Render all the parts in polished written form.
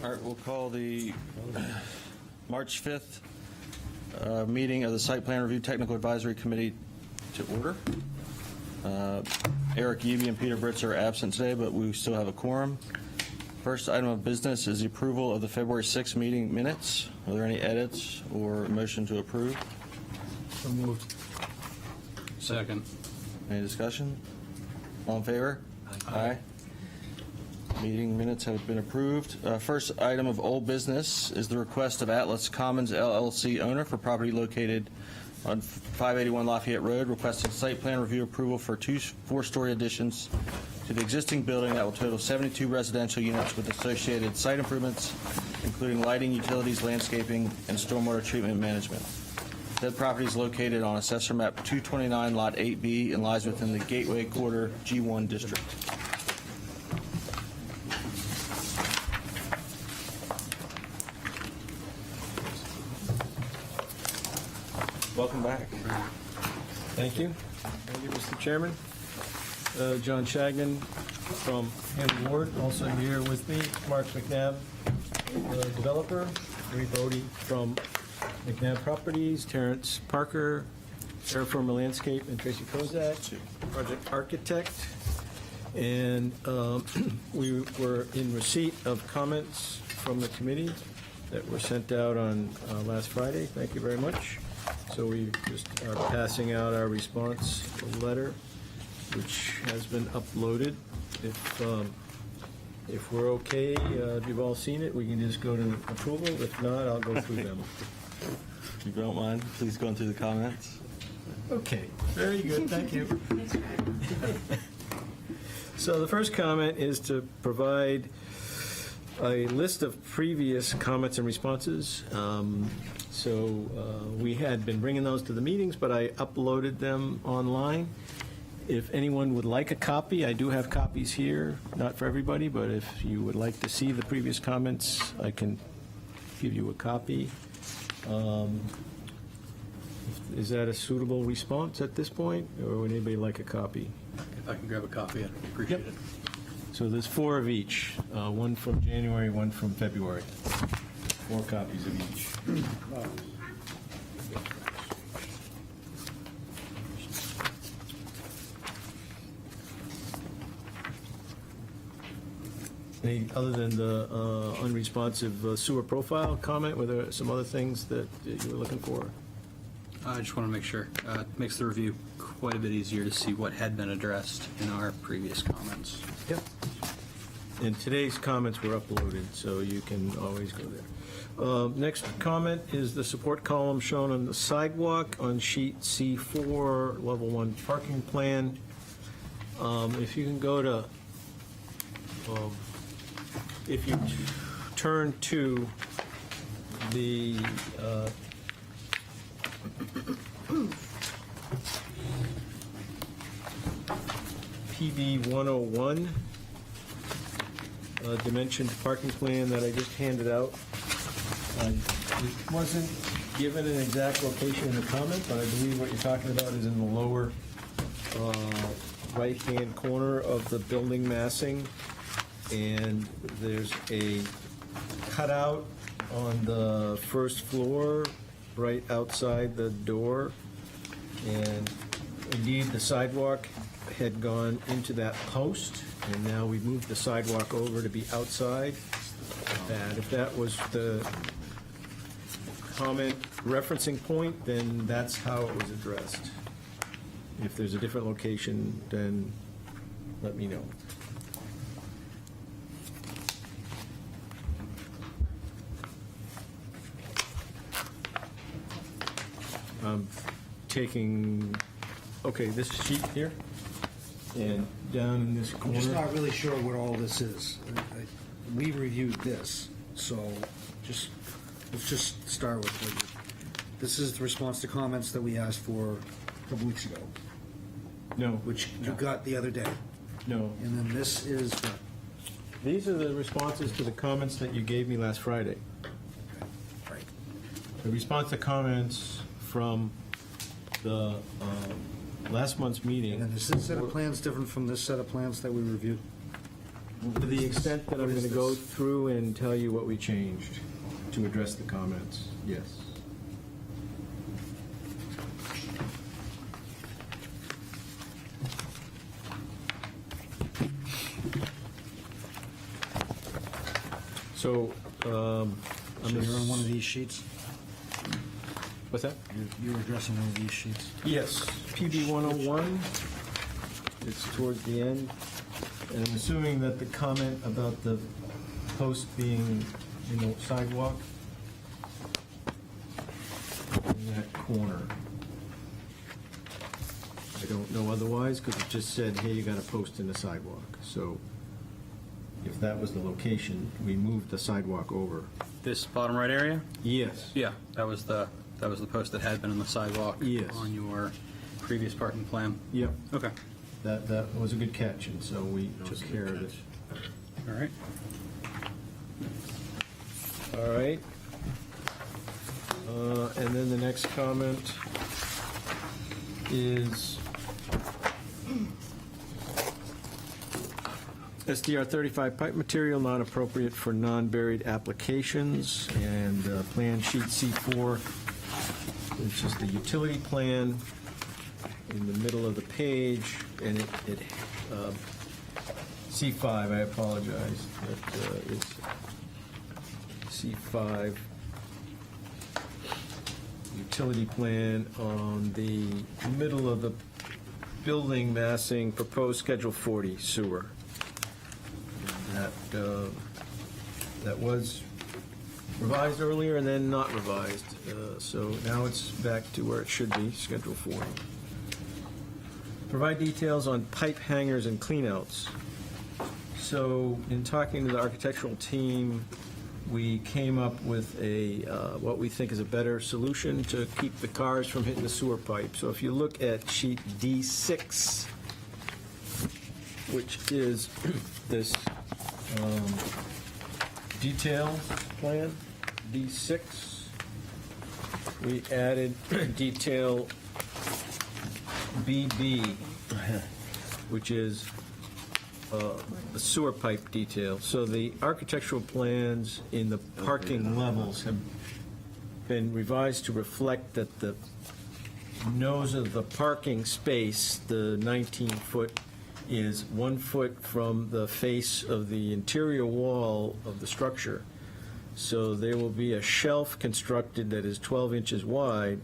All right, we'll call the March 5th meeting of the Site Plan Review Technical Advisory Committee to order. Eric Eby and Peter Britz are absent today, but we still have a quorum. First item of business is the approval of the February 6th meeting minutes. Are there any edits or motion to approve? So moved. Second. Any discussion? All in favor? Aye. Meeting minutes have been approved. First item of old business is the request of Atlas Commons LLC owner for property located on 581 Lafayette Road, requesting site plan review approval for two four-story additions to the existing building that will total 72 residential units with associated site improvements, including lighting, utilities, landscaping, and stormwater treatment management. Said property is located on Assessor Map 229, Lot 8B, and lies within the Gateway Quarter G1 district. Welcome back. Thank you. Thank you, Mr. Chairman. John Shagnon from Hammond Ward, also here with me. Mark McNabb, developer. Ray Bodie from McNabb Properties. Terrence Parker, Terraforma Landscape, and Tracy Kozak, project architect. And we were in receipt of comments from the committee that were sent out on last Friday. Thank you very much. So we just are passing out our response letter, which has been uploaded. If we're okay, if you've all seen it, we can just go to approval. If not, I'll go through them. If you don't mind, please go through the comments. Okay, very good, thank you. So the first comment is to provide a list of previous comments and responses. We had been bringing those to the meetings, but I uploaded them online. If anyone would like a copy, I do have copies here, not for everybody, but if you would like to see the previous comments, I can give you a copy. Is that a suitable response at this point, or would anybody like a copy? If I can grab a copy, I'd appreciate it. So there's 4 of each, one from January, one from February. 4 copies of each. Any, other than the unresponsive sewer profile comment, were there some other things that you were looking for? I just want to make sure. It makes the review quite a bit easier to see what had been addressed in our previous comments. Yep. And today's comments were uploaded, so you can always go there. Next comment is the support column shown on the sidewalk on sheet C4, level 1 parking plan. If you can go to, if you turn to the PB 101 dimensioned parking plan that I just handed out. It wasn't given an exact location in the comment, but I believe what you're talking about is in the lower right-hand corner of the building massing. And there's a cutout on the first floor right outside the door. And indeed, the sidewalk had gone into that post, and now we moved the sidewalk over to be outside. And if that was the comment referencing point, then that's how it was addressed. If there's a different location, then let me know. I'm taking, okay, this sheet here, and down in this I'm corner. just not really sure what all this is. We reviewed this, so let's just start with it. This is the response to comments that we asked for a couple weeks ago, No, which you got the other day. no. And then this is what? These are the responses to the comments that you gave me last Friday. Right. The response to comments from the last month's meeting. And is this set of plans different from this set of plans that we reviewed? To the extent that I'm going to go through and tell you what we changed to address the comments, yes. So, So you're on one of these sheets? what's that? You're addressing one of these sheets? Yes, PB 101, it's towards the end, and I'm assuming that the comment about the post being in the sidewalk in that corner. I don't know otherwise, because it just said, hey, you got a post in the sidewalk. So if that was the location, we moved the sidewalk over. This bottom right area? Yes. Yeah, that was the post that had been on the sidewalk. Yes. On your previous parking plan. Yep, Okay, that was a good catch, and so we took care of it. all right. All right. And then the next comment is SDR 35 pipe material not appropriate for non-buried applications, and plan sheet C4, which is the utility plan in the middle of the page, and it C5, I apologize, that is C5, utility plan on the middle of the building massing, proposed Schedule 40 sewer. That was revised earlier and then not revised, so now it's back to where it should be, Schedule 40. Provide details on pipe hangers and cleanouts. So in talking to the architectural team, we came up with a, what we think is a better solution to keep the cars from hitting the sewer pipe. So if you look at sheet D6, which is this detail plan, D6, we added detail BB, which is the sewer pipe detail. So the architectural plans in the parking levels have been revised to reflect that the nose of the parking space, the 19-foot, is 1 foot from the face of the interior wall of the structure. So there will be a shelf constructed that is 12 inches wide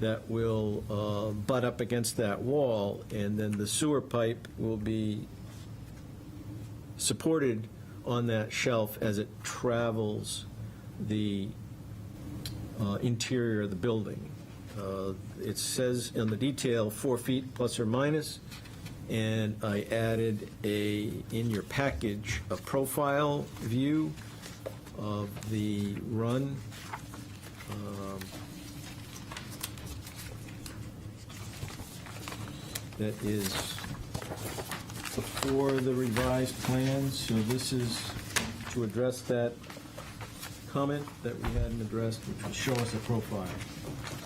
that will butt up against that wall, and then the sewer pipe will be supported on that shelf as it travels the interior of the building. It says in the detail 4 feet plus or minus, and I added in your package, a profile view of the run. That is before the revised plans, so this is to address that comment that we hadn't addressed, which would show us a profile.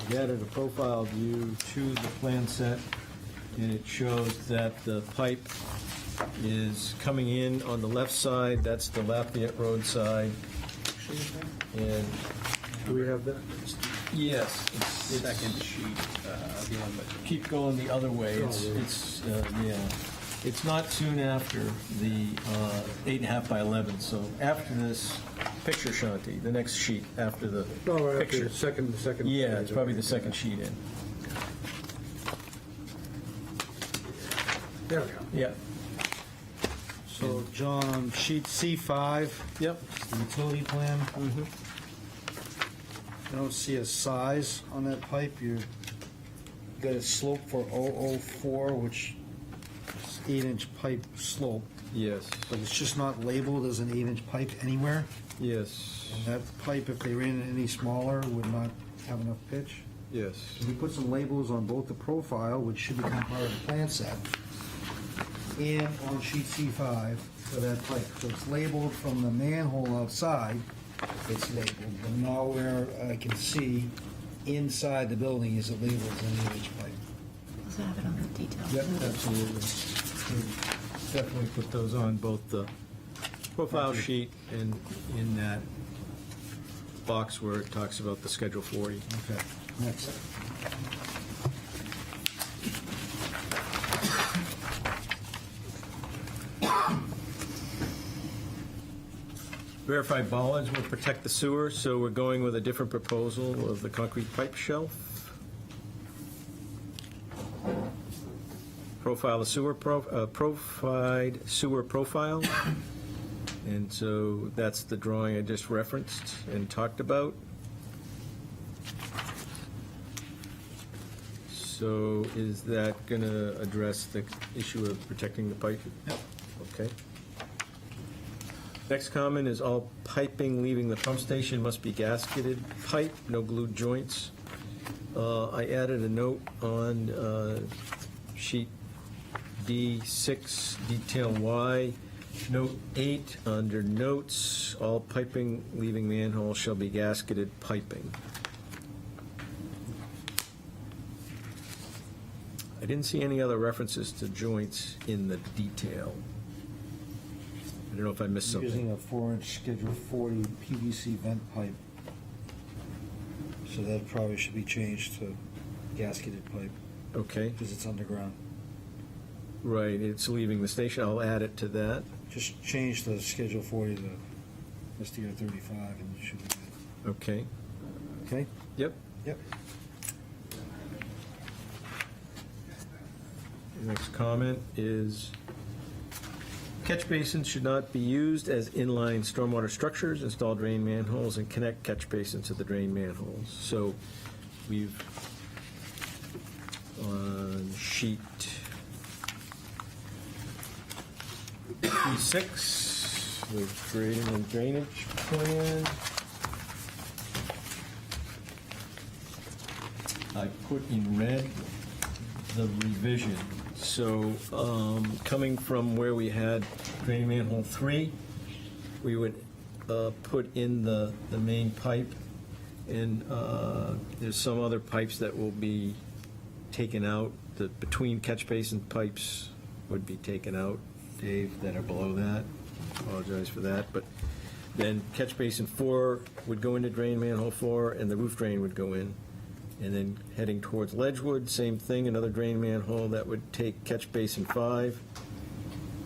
We added a profile view to the plan set, and it shows that the pipe is coming in on the left side, that's the Lafayette Road side. And do we have that? Yes. Second sheet, the one that Keep going the other way. It's not soon after the 8.5 by 11, so after this picture, Shanti, the next sheet after the picture. The second. Yeah, it's probably the second sheet in. There we go. Yeah. So, John, sheet C5, Yep. the utility plan. I don't see a size on that pipe. You got a slope for 004, which is 8-inch pipe slope, Yes. but it's just not labeled as an 8-inch pipe anywhere. Yes. And that pipe, if they ran it any smaller, would not have enough pitch. Yes. So we put some labels on both the profile, which should become part of the plan set, and on sheet C5 for that pipe. So it's labeled from the manhole outside, it's labeled, but nowhere I can see inside the building is it labeled as an 8-inch pipe. Also have it on the detail. Yep, absolutely. Definitely put those on both the profile sheet and in that box where it talks about the Schedule 40. Okay, next. Verified bollards will protect the sewer, so we're going with a different proposal of the concrete pipe shelf. Profile the sewer, profiled sewer profile. And so that's the drawing I just referenced and talked about. So is that going to address the issue of protecting the pipe? Yep. Okay. Next comment is all piping leaving the pump station must be gasketed pipe, no glued joints. I added a note on sheet D6, detail Y, note 8, under notes, all piping leaving manhole shall be gasketed piping. I didn't see any other references to joints in the detail. I don't know if I missed something. Using a 4-inch Schedule 40 PVC vent pipe. So that probably should be changed to gasketed pipe, Okay, because it's underground. right, it's leaving the station, I'll add it to that. Just change the Schedule 40 to SDR 35 and it should be good. Okay, Okay? yep. Yep. Next comment is, catch basins should not be used as inline stormwater structures. Install drain manholes and connect catch basins to the drain manholes. So we've, on sheet 6, we're creating a drainage plan. I put in red the revision. So, coming from where we had drain manhole 3, we would put in the main pipe, and there's some other pipes that will be taken out. The between catch basin pipes would be taken out, Dave, that are below that. Apologize for that. But then catch basin 4 would go into drain manhole 4, and the roof drain would go in. And then heading towards Ledgewood, same thing, another drain manhole that would take catch basin 5.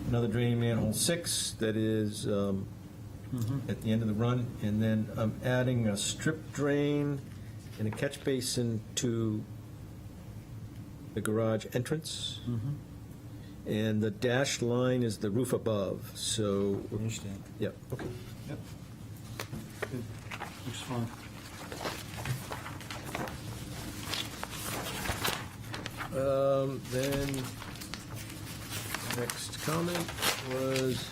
Another drain manhole 6 that is at the end of the run. And then I'm adding a strip drain and a catch basin to the garage entrance. And the dashed line is the roof above, so, Understand. yep, okay. Yep. Good. Looks fine. Then, next comment was,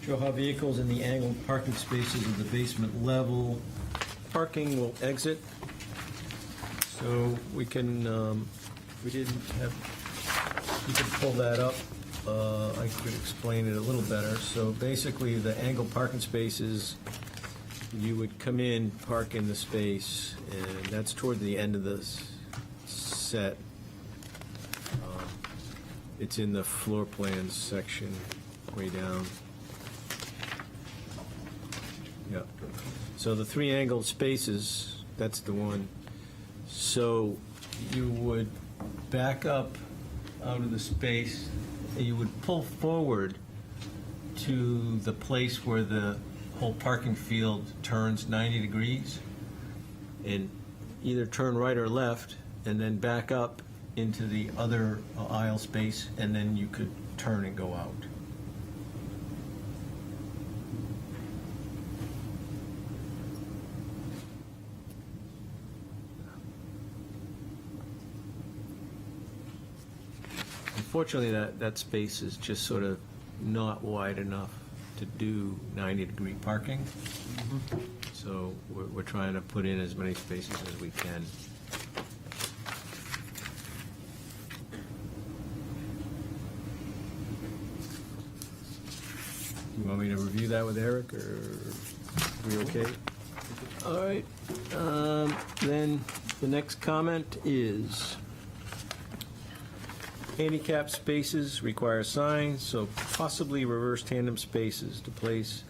show how vehicles in the angled parking spaces of the basement level parking will exit. So we can, we didn't have, you could pull that up. I could explain it a little better. So basically, the angled parking spaces, you would come in, park in the space, and that's toward the end of the set. It's in the floor plans section, way down. Yeah. So the 3 angled spaces, that's the one. So you would back up out of the space, and you would pull forward to the place where the whole parking field turns 90 degrees, and either turn right or left, and then back up into the other aisle space, and then you could turn and go out. Unfortunately, that space is just sort of not wide enough to do 90-degree parking. So we're trying to put in as many spaces as we can. You want me to review that with Eric, or are we okay? All right. Then the next comment is, Handicap spaces require signs, so possibly reverse tandem spaces to place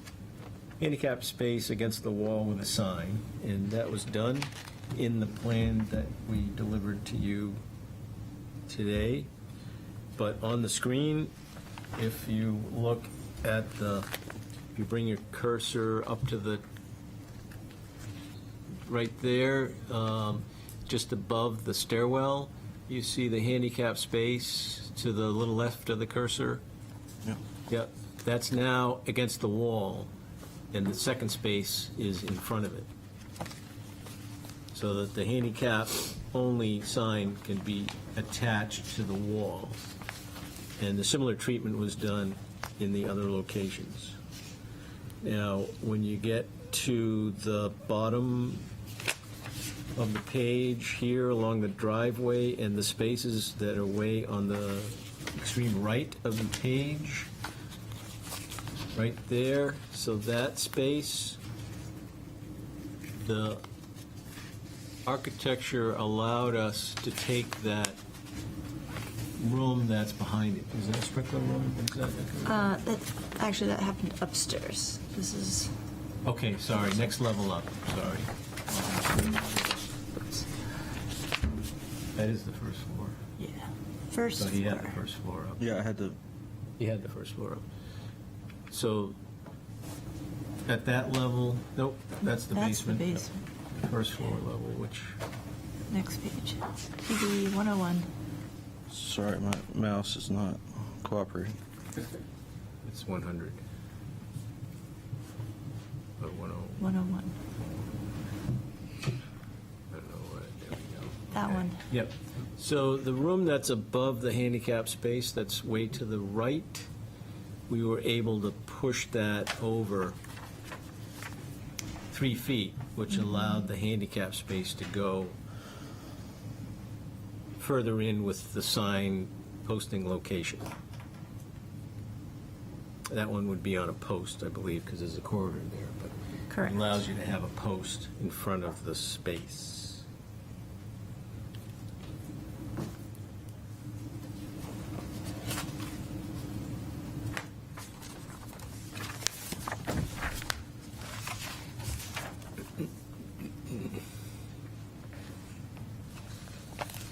handicap space against the wall with a sign. And that was done in the plan that we delivered to you today. But on the screen, if you look at if you bring your cursor up to the, right there, just above the stairwell, you see the handicap space to the little left of the cursor? Yeah. Yep, that's now against the wall, and the second space is in front of it. So that the handicap-only sign can be attached to the wall. And the similar treatment was done in the other locations. Now, when you get to the bottom of the page here along the driveway and the spaces that are way on the extreme right of the page, right there, so that space, the architecture allowed us to take that room that's behind it. Is that a sprinkler room? Is that? Actually, that happened upstairs. This is, Okay, sorry, next level up, sorry. That is the first floor. yeah, first So he had the floor. first floor up. Yeah, I had to, He had the first floor up. So, at that level, nope, that's the That's the basement. basement. First floor level, which, Next page. PD 101. sorry, my mouse is not cooperating. it's 100. Or 10, 101. I don't know what, there we go. That one. Yep. So the room that's above the handicap space, that's way to the right, we were able to push that over 3 feet, which allowed the handicap space to go further in with the sign posting location. That one would be on a post, I believe, because there's a corridor there, but Correct. it allows you to have a post in front of the space.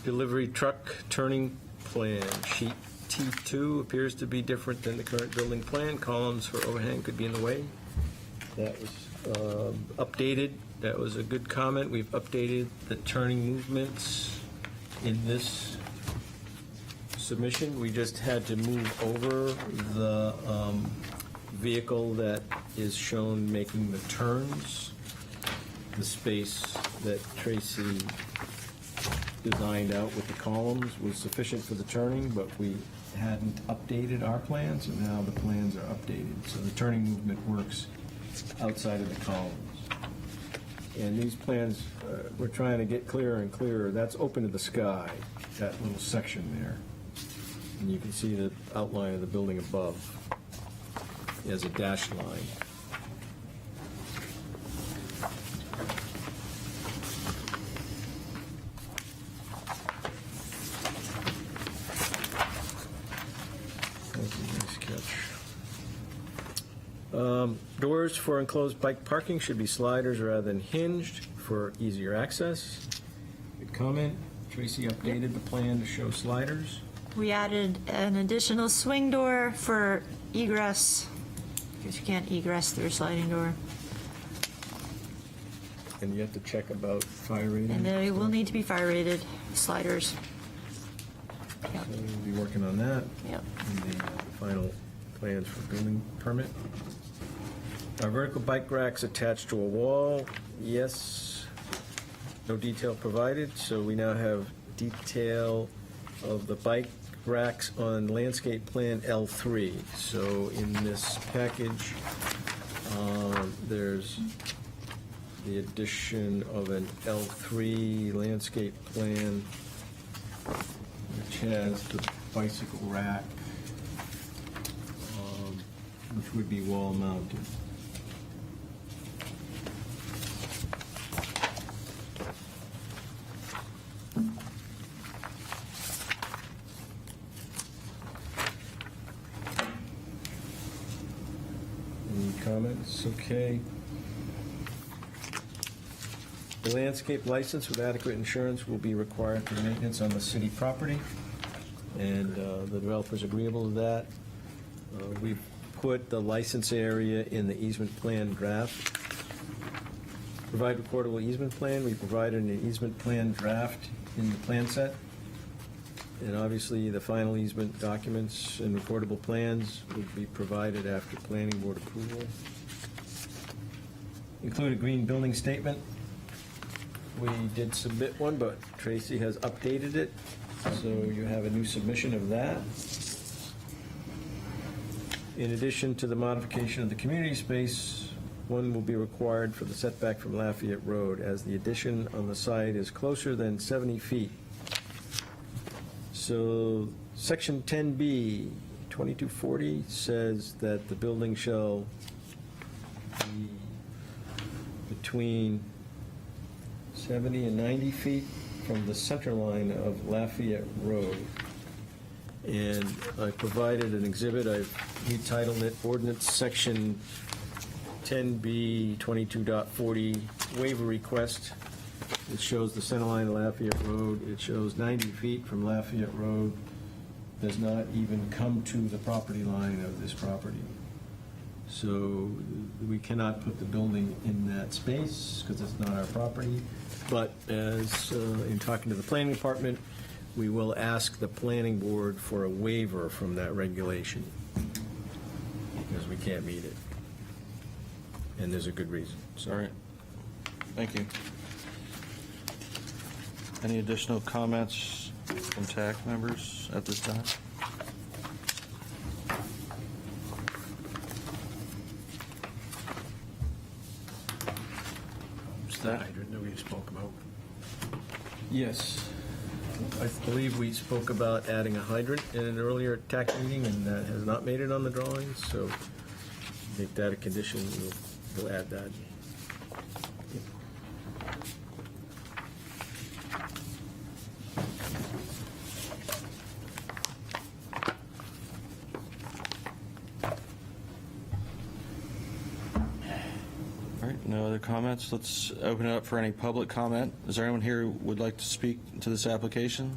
Delivery truck turning plan, sheet T2 appears to be different than the current building plan. Columns for overhang could be in the way. That was updated. That was a good comment. We've updated the turning movements in this submission. We just had to move over the vehicle that is shown making the turns. The space that Tracy designed out with the columns was sufficient for the turning, but we hadn't updated our plans, and now the plans are updated. So the turning movement works outside of the columns. And these plans, we're trying to get clearer and clearer. That's open to the sky, that little section there. And you can see the outline of the building above as a dashed line. That's a nice catch. Doors for enclosed bike parking should be sliders rather than hinged for easier access. Good comment. Tracy updated the plan to show sliders. We added an additional swing door for egress, because you can't egress through a sliding door. And you have to check about fire rating. And they will need to be fire rated sliders. Yep. So we'll be working on that. Yep. in the final plans for building permit. Are vertical bike racks attached to a wall? Yes. No detail provided, so we now have detail of the bike racks on landscape plan L3. So in this package, there's the addition of an L3 landscape plan, which has the bicycle rack, which would be wall mounted. Okay. The landscape license with adequate insurance will be required for maintenance on the city property, and the developer's agreeable to that. We've put the license area in the easement plan draft. Provide recordable easement plan. We provided an easement plan draft in the plan set. And obviously, the final easement documents and recordable plans would be provided after planning board approval. Include a green building statement. We did submit one, but Tracy has updated it, so you have a new submission of that. In addition to the modification of the community space, one will be required for the setback from Lafayette Road, as the addition on the site is closer than 70 feet. So, section 10B, 2240 says that the building shall be between 70 and 90 feet from the center line of Lafayette Road. And I provided an exhibit, I've retitled it Ordinance Section 10B 22.40 Waiver Request. It shows the center line of Lafayette Road. It shows 90 feet from Lafayette Road. Does not even come to the property line of this property. So we cannot put the building in that space because it's not our property. But as in talking to the planning department, we will ask the planning board for a waiver from that regulation because we can't meet it. And there's a good reason. All right. Thank you. Any additional comments from TAC members at this time? That hydrant that we spoke about. Yes. I believe we spoke about adding a hydrant in an earlier TAC meeting, and that has not made it on the drawings, so make that a condition, we'll add that. All right, no other comments. Let's open it up for any public comment. Is there anyone here who would like to speak to this application?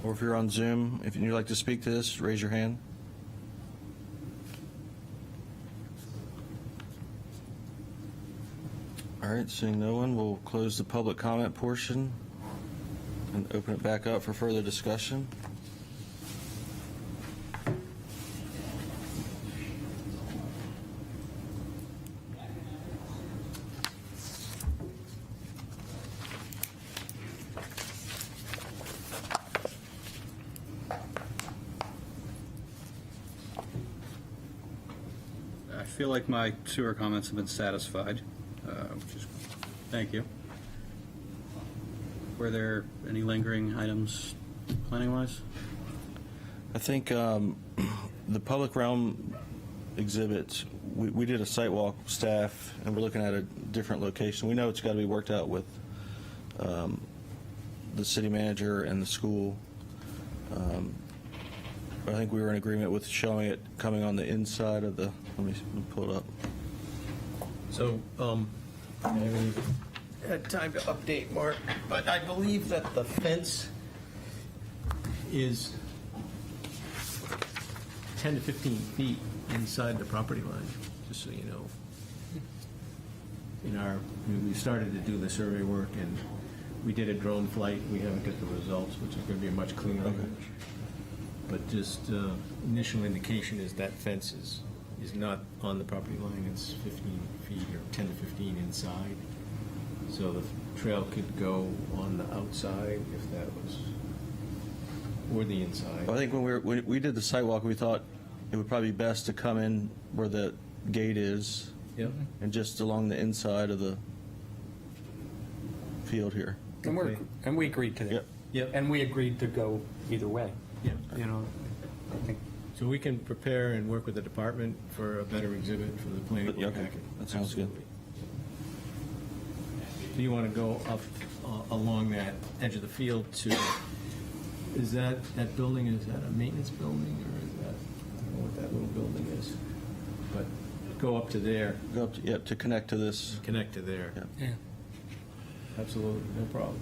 Or if you're on Zoom, if you'd like to speak to this, raise your hand. All right, seeing no one, we'll close the public comment portion and open it back up for further discussion. I feel like my sewer comments have been satisfied, which is, thank you. Were there any lingering items planning-wise? I think the public realm exhibit, we did a site walk with staff, and we're looking at a different location. We know it's got to be worked out with the city manager and the school. I think we were in agreement with showing it coming on the inside of the, let me pull it up. So, I haven't had time to update Mark, but I believe that the fence is 10 to 15 feet inside the property line, just so you know. We started to do the survey work, and we did a drone flight. We haven't got the results, which is going to be a much cleaner image. But just initial indication is that fence is not on the property line. It's 15 feet or 10 to 15 inside. So the trail could go on the outside if that was, or the inside. I think when we did the site walk, we thought it would probably be best to come in where the gate is Yep. and just along the inside of the field here. Okay. And we agreed to that. Yep. Yep. And we agreed to go either way. Yeah. You know, I think So we can prepare and work with the department for a better exhibit for the planning board Okay, packet. that sounds good. Absolutely. Do you want to go up along that edge of the field to, is that building, is that a maintenance building or is that? know what that little building is. But go up to there, Go up, yep, to connect to this. connect to there. Yep. Yeah. Absolutely, no problem.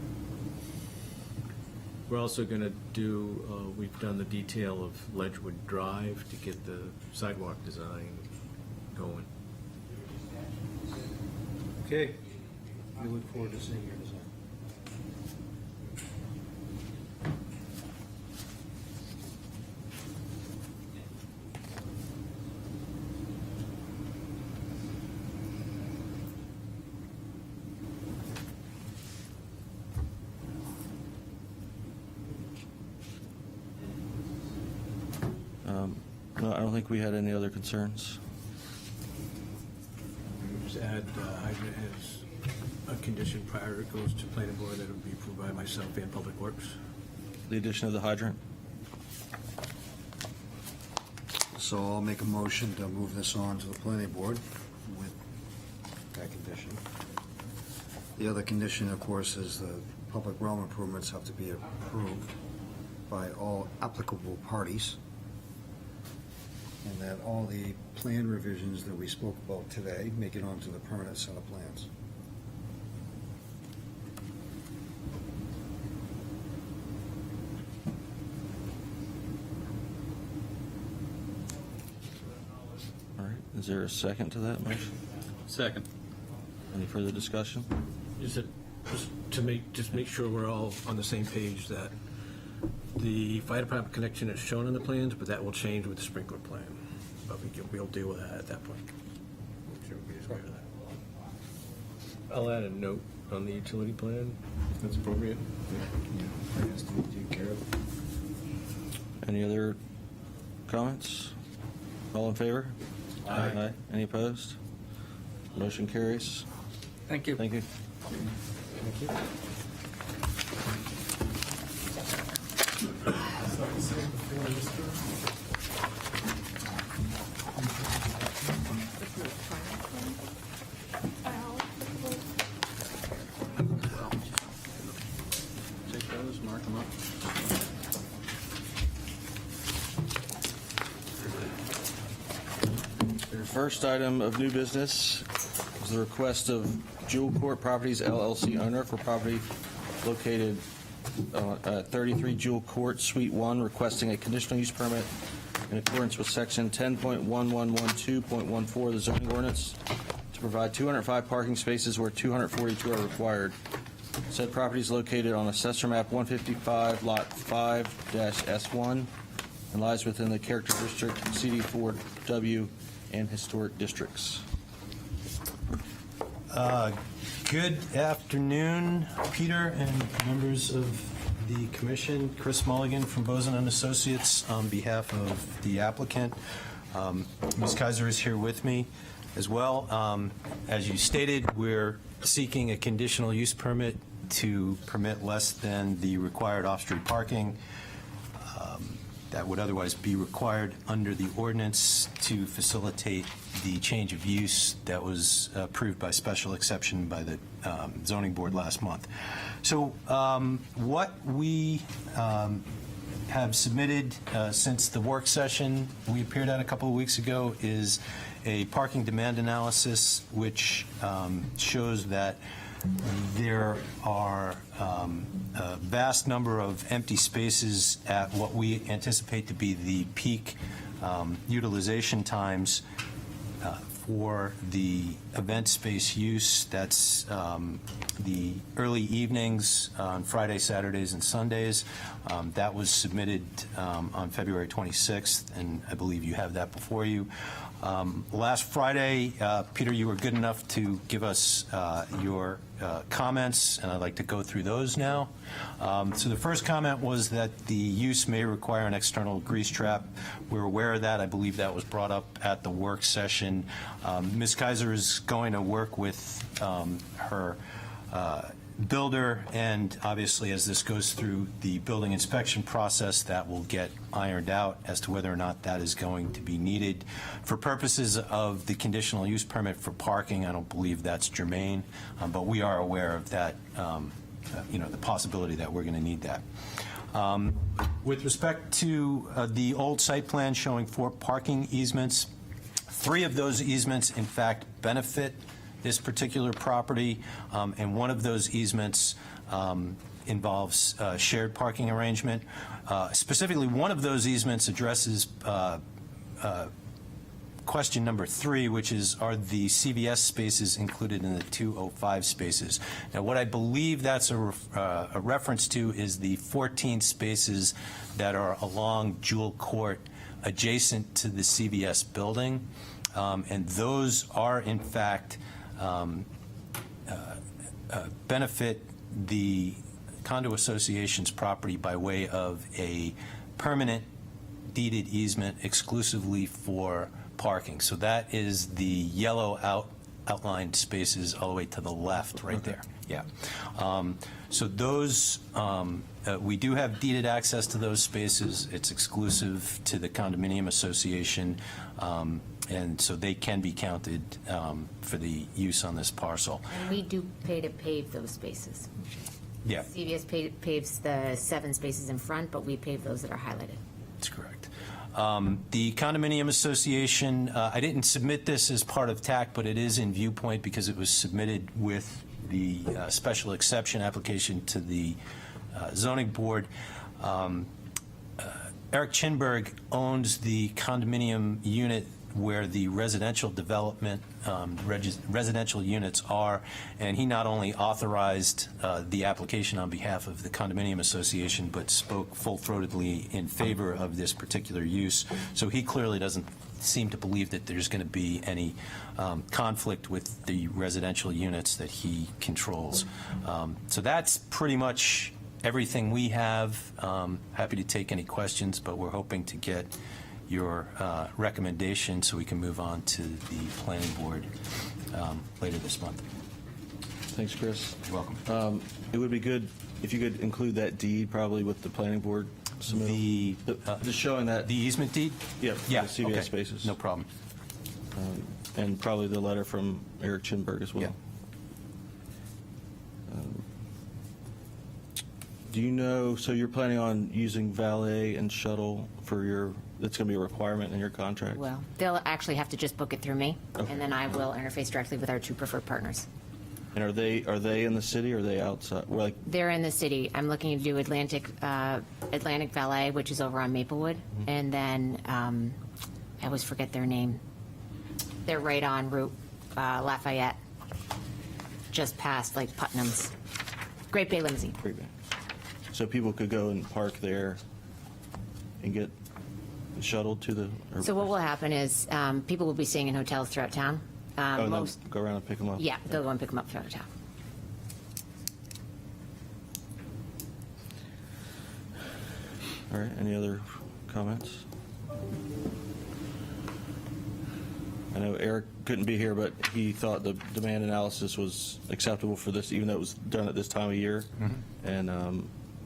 We're also going to do, we've done the detail of Ledgewood Drive to get the sidewalk design going. Okay. We look forward to seeing your design. No, I don't think we had any other concerns. Just add hydrant as a condition prior it goes to planning board that it would be approved by myself and Public Works. The addition of the hydrant. So I'll make a motion to move this on to the planning board with that condition. The other condition, of course, is the public realm improvements have to be approved by all applicable parties, and that all the plan revisions that we spoke about today make it onto the permanent set of plans. All right, is there a second to that motion? Second. Any further discussion? Just to make sure we're all on the same page that the fire department connection is shown in the plans, but that will change with the sprinkler plan. But we'll deal with that at that point. Make sure everybody's aware of that. I'll add a note on the utility plan, if that's appropriate. That has to be taken care of. Any other comments? All in favor? Aye. Any opposed? Motion carries. Thank you. Thank you. Take those, mark them up. First item of new business is the request of Jewel Court Properties LLC owner for property located at 33 Jewel Court, Suite 1, requesting a conditional use permit in accordance with Section 10.1112.14 of the zoning ordinance to provide 205 parking spaces where 242 are required. Said property is located on Assessor Map 155, Lot 5-S1, and lies within the Character District, CD4W, and Historic Districts. Good afternoon, Peter and members of the commission. Chris Mulligan from Boson and Associates on behalf of the applicant. Ms. Kaiser is here with me as well. As you stated, we're seeking a conditional use permit to permit less than the required off-street parking that would otherwise be required under the ordinance to facilitate the change of use that was approved by special exception by the zoning board last month. So what we have submitted since the work session we appeared at a couple of weeks ago is a parking demand analysis, which shows that there are a vast number of empty spaces at what we anticipate to be the peak utilization times for the event space use. That's the early evenings on Friday, Saturdays, and Sundays. That was submitted on February 26th, and I believe you have that before you. Last Friday, Peter, you were good enough to give us your comments, and I'd like to go through those now. So the first comment was that the use may require an external grease trap. We're aware of that. I believe that was brought up at the work session. Ms. Kaiser is going to work with her builder, and obviously as this goes through the building inspection process, that will get ironed out as to whether or not that is going to be needed. For purposes of the conditional use permit for parking, I don't believe that's germane, but we are aware of that, the possibility that we're going to need that. With respect to the old site plan showing 4 parking easements, 3 of those easements, in fact, benefit this particular property, and one of those easements involves shared parking arrangement. Specifically, one of those easements addresses question number 3, which is, are the CVS spaces included in the 205 spaces? Now, what I believe that's a reference to is the 14 spaces that are along Jewel Court adjacent to the CVS building, and those are, in fact, benefit the condo association's property by way of a permanent deeded easement exclusively for parking. So that is the yellow outlined spaces all the way to the left, right there. Yeah. So those, we do have deeded access to those spaces. It's exclusive to the condominium association, and so they can be counted for the use on this parcel. And we do pay to pave those spaces. Yeah, CVS paves the 7 spaces in front, but we pave those that are highlighted. that's correct. The condominium association, I didn't submit this as part of TAC, but it is in Viewpoint because it was submitted with the special exception application to the zoning board. Eric Chinberg owns the condominium unit where the residential development, residential units are, and he not only authorized the application on behalf of the condominium association, but spoke full-throatedly in favor of this particular use. So he clearly doesn't seem to believe that there's going to be any conflict with the residential units that he controls. So that's pretty much everything we have. Happy to take any questions, but we're hoping to get your recommendation so we can move on to the planning board later this month. Thanks, Chris. You're welcome. It would be good if you could include that deed probably with the planning board submittal. Just showing that, The easement deed? yeah, Yeah, the CVS okay. spaces. No problem. And probably the letter from Eric Chinberg as well. Yeah. Do you know, so you're planning on using valet and shuttle for your, that's going to be a requirement in your contract? Well, they'll actually have to just book it through me, Okay. and then I will interface directly with our 2 preferred partners. And are they in the city or are they outside? Well, like, They're in the city. I'm looking to do Atlantic Valet, which is over on Maplewood, and then I always forget their name. They're right on Route Lafayette, just past like Putnam's. Great Bay Limousine. Great Bay. So people could go and park there and get shuttled to the. or- So what will happen is people will be staying in hotels throughout town. Oh, and then Most, go around and pick them up? yeah, they'll go and pick them up throughout town. All right, any other comments? I know Eric couldn't be here, but he thought the demand analysis was acceptable for this, even though it was done at this time of year and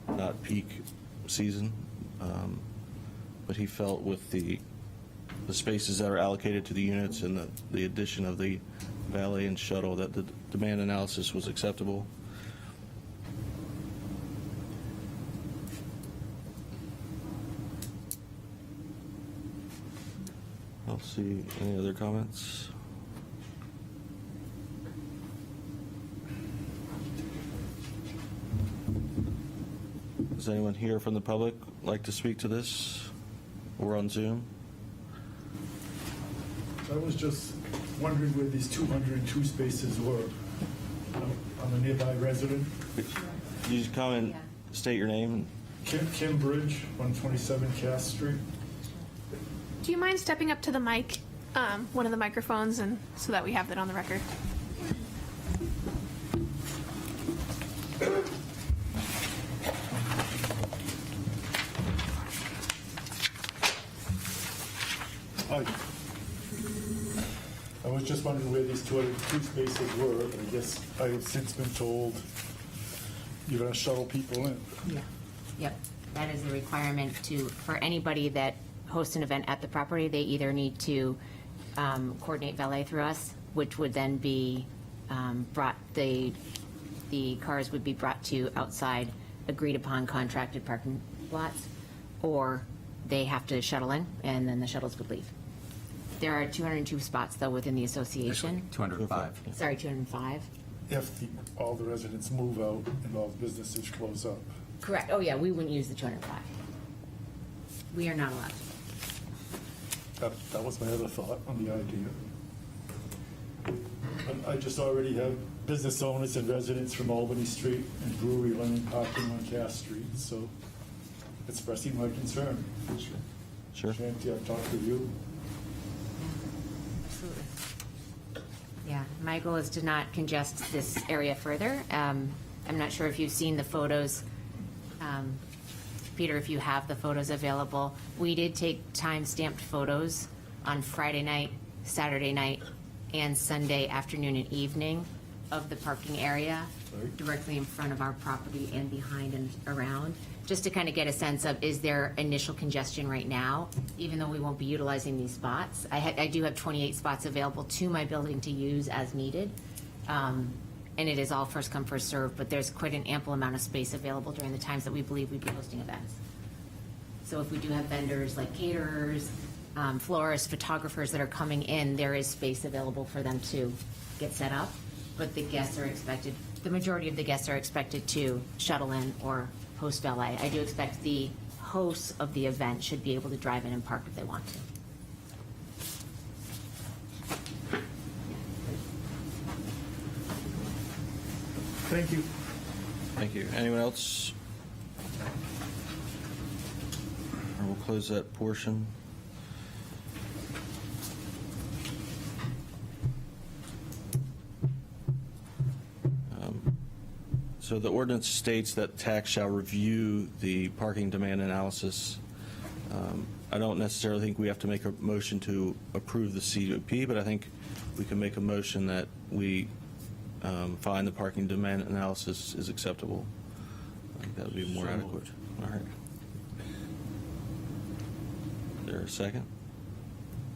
not peak season. But he felt with the spaces that are allocated to the units and the addition of the valet and shuttle, that the demand analysis was acceptable. I'll see any other comments. Does anyone here from the public like to speak to this or on Zoom? I was just wondering where these 202 spaces were. I'm a nearby resident. Could you just come and state your name? Kim Bridge, 127 Cass Street. Do you mind stepping up to the mic, one of the microphones, and so that we have that on the record? Hi. I was just wondering where these 202 spaces were. I guess I have since been told you're going to shuttle people in. Yeah. Yep. That is the requirement for anybody that hosts an event at the property. They either need to coordinate valet through us, which would then be brought, the cars would be brought to outside agreed upon contracted parking lots, or they have to shuttle in, and then the shuttles would leave. There are 202 spots, though, within the association. 205. Sorry, 205. If all the residents move out and all the businesses close up. Correct. Oh, yeah, we wouldn't use the 205. We are not allowed. That was my other thought on the idea. I just already have business owners and residents from Albany Street and Brewery Lane parking on Cass Street, so expressing my concern. Sure. Shanty, I've talked with you. Absolutely. Yeah, my goal is to not congest this area further. I'm not sure if you've seen the photos. Peter, if you have the photos available, we did take time-stamped photos on Friday night, Saturday night, and Sunday afternoon and evening of the parking area Right. directly in front of our property and behind and around, just to kind of get a sense of, is there initial congestion right now, even though we won't be utilizing these spots. I do have 28 spots available to my building to use as needed. And it is all first come, first served, but there's quite an ample amount of space available during the times that we believe we'd be hosting events. So if we do have vendors like caterers, florists, photographers that are coming in, there is space available for them to get set up. But the guests are expected, the majority of the guests are expected to shuttle in or post valet. I do expect the hosts of the event should be able to drive in and park if they want to. Thank you. Thank you. Anyone else? Or we'll close that portion. So the ordinance states that TAC shall review the parking demand analysis. I don't necessarily think we have to make a motion to approve the CUP, but I think we can make a motion that we find the parking demand analysis is acceptable. I think that would be more So adequate. moved. All right. Is there a second?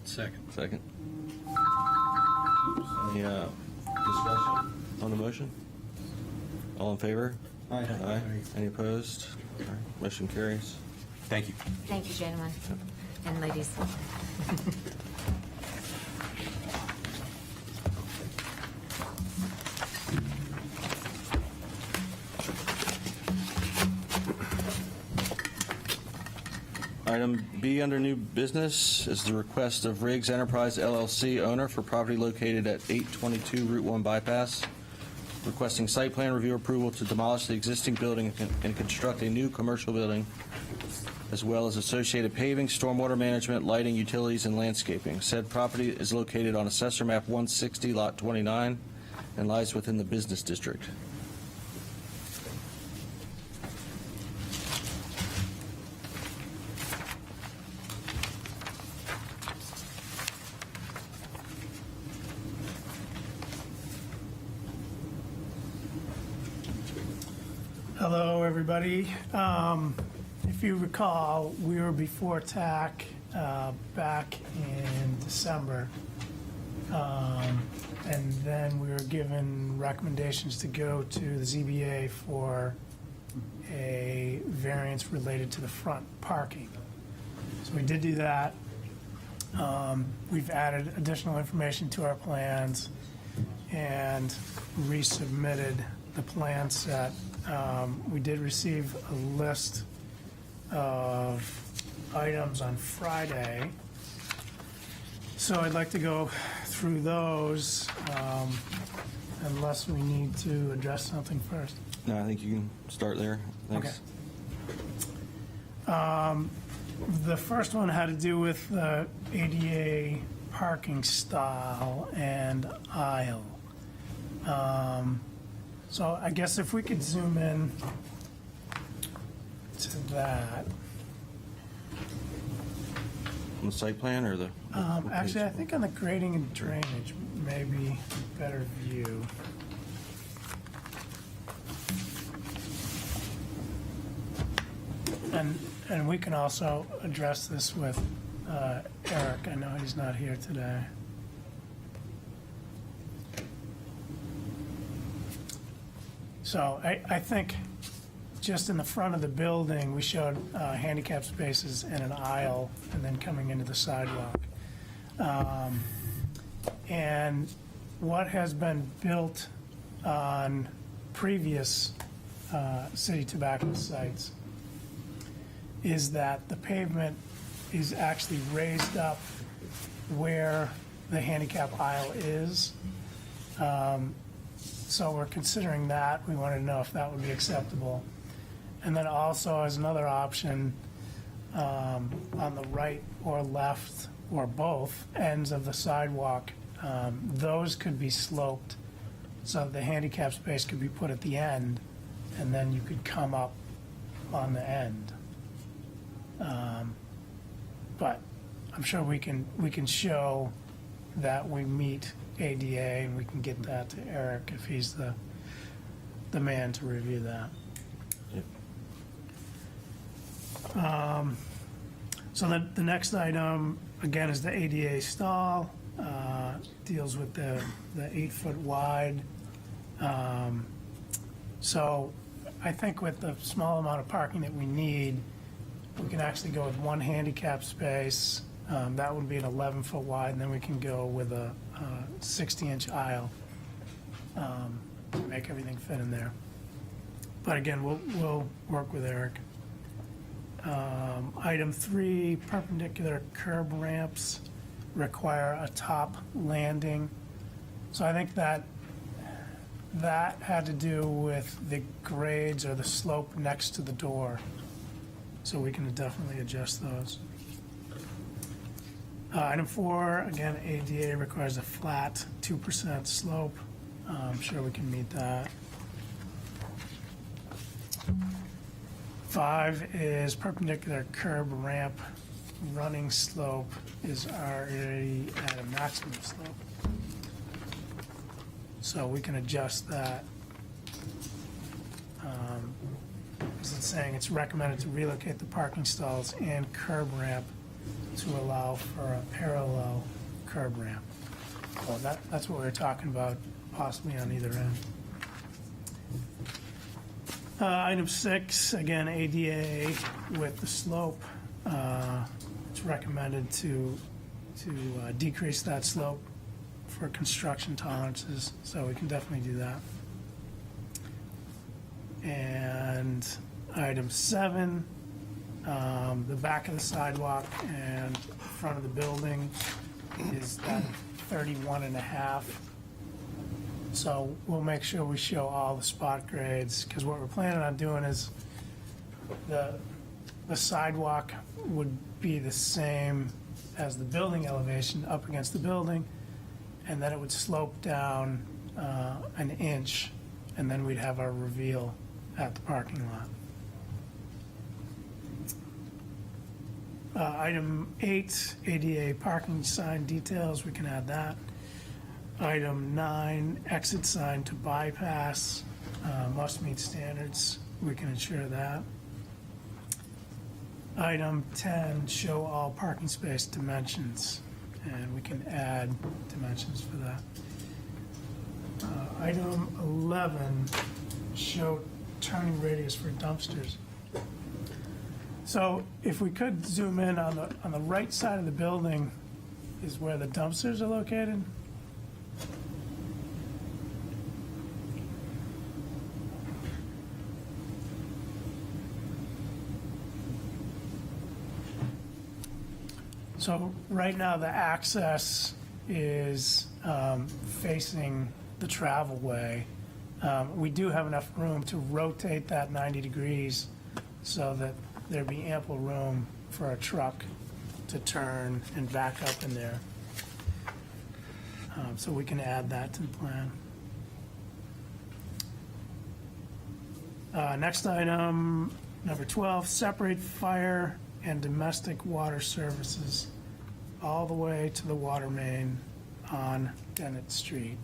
Second. Second. Any discussion on the motion? All in favor? Aye. Aye. Any opposed? All right. Motion carries. Thank you. Thank you, gentlemen and ladies. Item B under new business is the request of Riggs Enterprise LLC owner for property located at 822 Route 1 bypass, requesting site plan review approval to demolish the existing building and construct a new commercial building, as well as associated paving, stormwater management, lighting, utilities, and landscaping. Said property is located on Assessor Map 160, Lot 29, and lies within the business district. Hello, everybody. If you recall, we were before TAC back in December. And then we were given recommendations to go to the ZBA for a variance related to the front parking. So we did do that. We've added additional information to our plans and resubmitted the plan set. We did receive a list of items on Friday. So I'd like to go through those, unless we need to address something first. No, I think you can start there. Thanks. Okay. The first one had to do with the ADA parking style and aisle. So I guess if we could zoom in to that. On the site plan or the? Actually, I think on the grading and drainage, maybe a better view. And we can also address this with Eric. I know he's not here today. So I think just in the front of the building, we showed handicap spaces and an aisle, and then coming into the sidewalk. And what has been built on previous city tobacco sites is that the pavement is actually raised up where the handicap aisle is. So we're considering that. We wanted to know if that would be acceptable. And then also as another option, on the right or left or both ends of the sidewalk, those could be sloped so the handicap space could be put at the end, and then you could come up on the end. But I'm sure we can show that we meet ADA, and we can get that to Eric if he's the man to review that. So the next item, again, is the ADA stall. Deals with the 8 foot wide. So I think with the small amount of parking that we need, we can actually go with one handicap space. That would be an 11 foot wide, and then we can go with a 60-inch aisle to make everything fit in there. But again, we'll work with Eric. Item 3, perpendicular curb ramps require a top landing. So I think that had to do with the grades or the slope next to the door. So we can definitely adjust those. Item 4, again, ADA requires a flat 2% slope. I'm sure we can meet that. 5 is perpendicular curb ramp. Running slope is already at a maximum slope. So we can adjust that. As it's saying, it's recommended to relocate the parking stalls and curb ramp to allow for a parallel curb ramp. Well, that's what we were talking about, possibly on either end. Item 6, again, ADA with the slope. It's recommended to decrease that slope for construction tolerances, so we can definitely do that. And item 7, the back of the sidewalk and front of the building is that 31.5. So we'll make sure we show all the spot grades, because what we're planning on doing is the sidewalk would be the same as the building elevation up against the building, and then it would slope down an inch, and then we'd have our reveal at the parking lot. Item 8, ADA parking sign details, we can add that. Item 9, exit sign to bypass, must meet standards, we can ensure that. Item 10, show all parking space dimensions, and we can add dimensions for that. Item 11, show turning radius for dumpsters. So if we could zoom in on the right side of the building is where the dumpsters are located. So right now, the access is facing the travel way. We do have enough room to rotate that 90 degrees so that there'd be ample room for a truck to turn and back up in there. So we can add that to the plan. Next item, number 12, separate fire and domestic water services all the way to the water main on Dennett Street.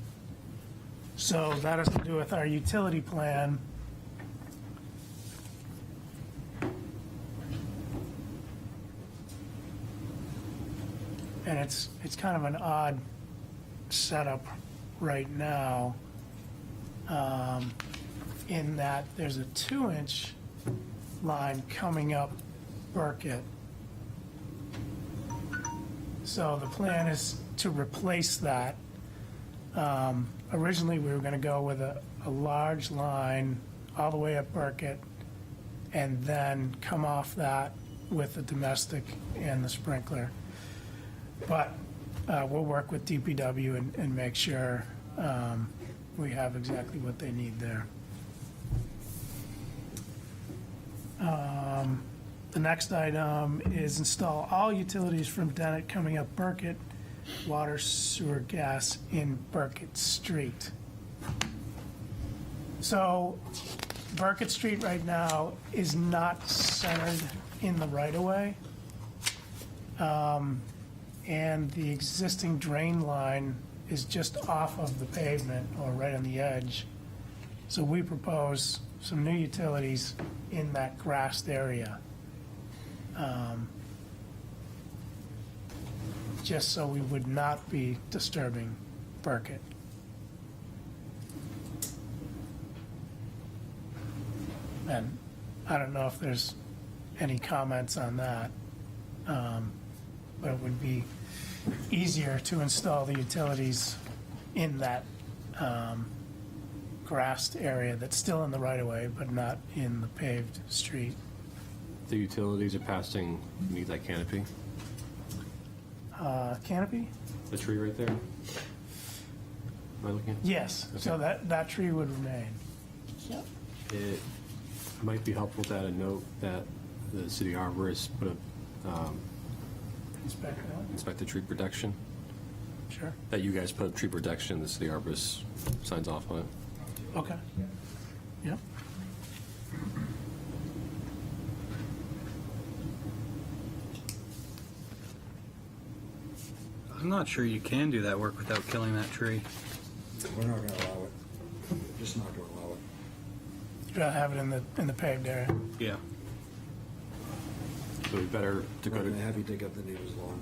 So that has to do with our utility plan. And it's kind of an odd setup right now, in that there's a 2-inch line coming up Burkett. So the plan is to replace that. Originally, we were going to go with a large line all the way up Burkett and then come off that with the domestic and the sprinkler. But we'll work with DPW and make sure we have exactly what they need there. The next item is install all utilities from Dennett coming up Burkett, water, sewer, gas in Burkett Street. So Burkett Street right now is not centered in the right-of-way. And the existing drain line is just off of the pavement or right on the edge. So we propose some new utilities in that grassed area. Just so we would not be disturbing Burkett. And I don't know if there's any comments on that, but it would be easier to install the utilities in that grassed area that's still in the right-of-way, but not in the paved street. The utilities are passing beneath that canopy, Canopy? the tree right there? Am I looking at? Yes, so that tree would remain. Yep. It might be helpful to add a note that the city arborist put a, Inspect that. inspect the tree protection, Sure. that you guys put tree protection, the city arborist signs off on it. Okay. Yep. I'm not sure you can do that work without killing that tree. We're not gonna allow it. Just not gonna allow it. You'd rather have it in the paved area. Yeah. So we better to go Rather to, than have you dig up the neighbor's lawn.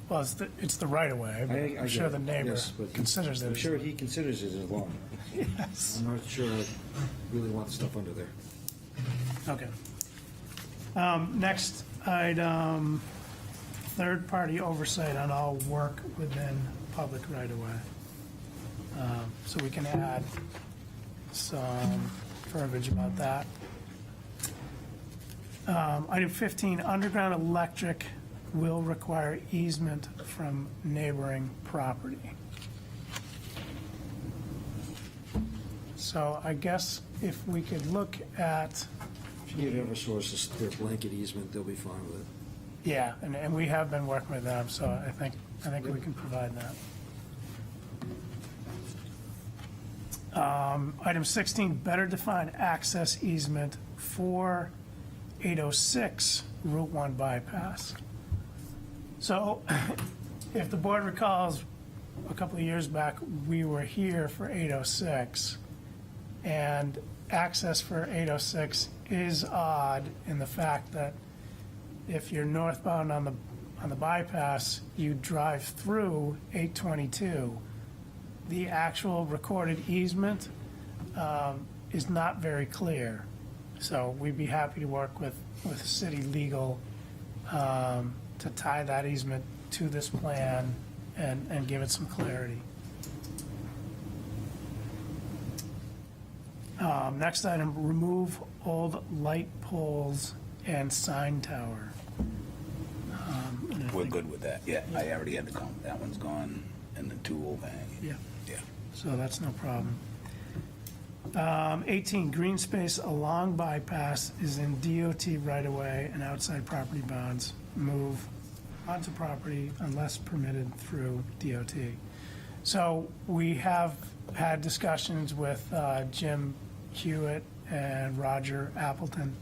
Well, it's the right of way, but I I'm sure get the it, neighbor yes, but considers it. I'm as- sure he considers it his lawn. Yes. I'm not sure I really want stuff under there. Okay. Next item, third-party oversight on all work within public right of way. So we can add some verbiage about that. Item 15, underground electric will require easement from neighboring property. So I guess if we could look at, If you give Eversource their blanket easement, they'll be fine with it. yeah, and we have been working with them, so I think we can provide that. Item 16, better define access easement for 806 Route 1 bypass. So if the board recalls, a couple of years back, we were here for 806, and access for 806 is odd in the fact that if you're northbound on the bypass, you drive through 822. The actual recorded easement is not very clear. So we'd be happy to work with city legal to tie that easement to this plan and give it some clarity. Next item, remove old light poles and sign tower. And I We're think- good with that. Yeah, I already had the comment. That one's gone, and the tool bang. Yeah. Yeah. So that's no problem. 18, green space along bypass is in DOT right-of-way and outside property bounds. Move onto property unless permitted through DOT. So we have had discussions with Jim Hewitt and Roger Appleton,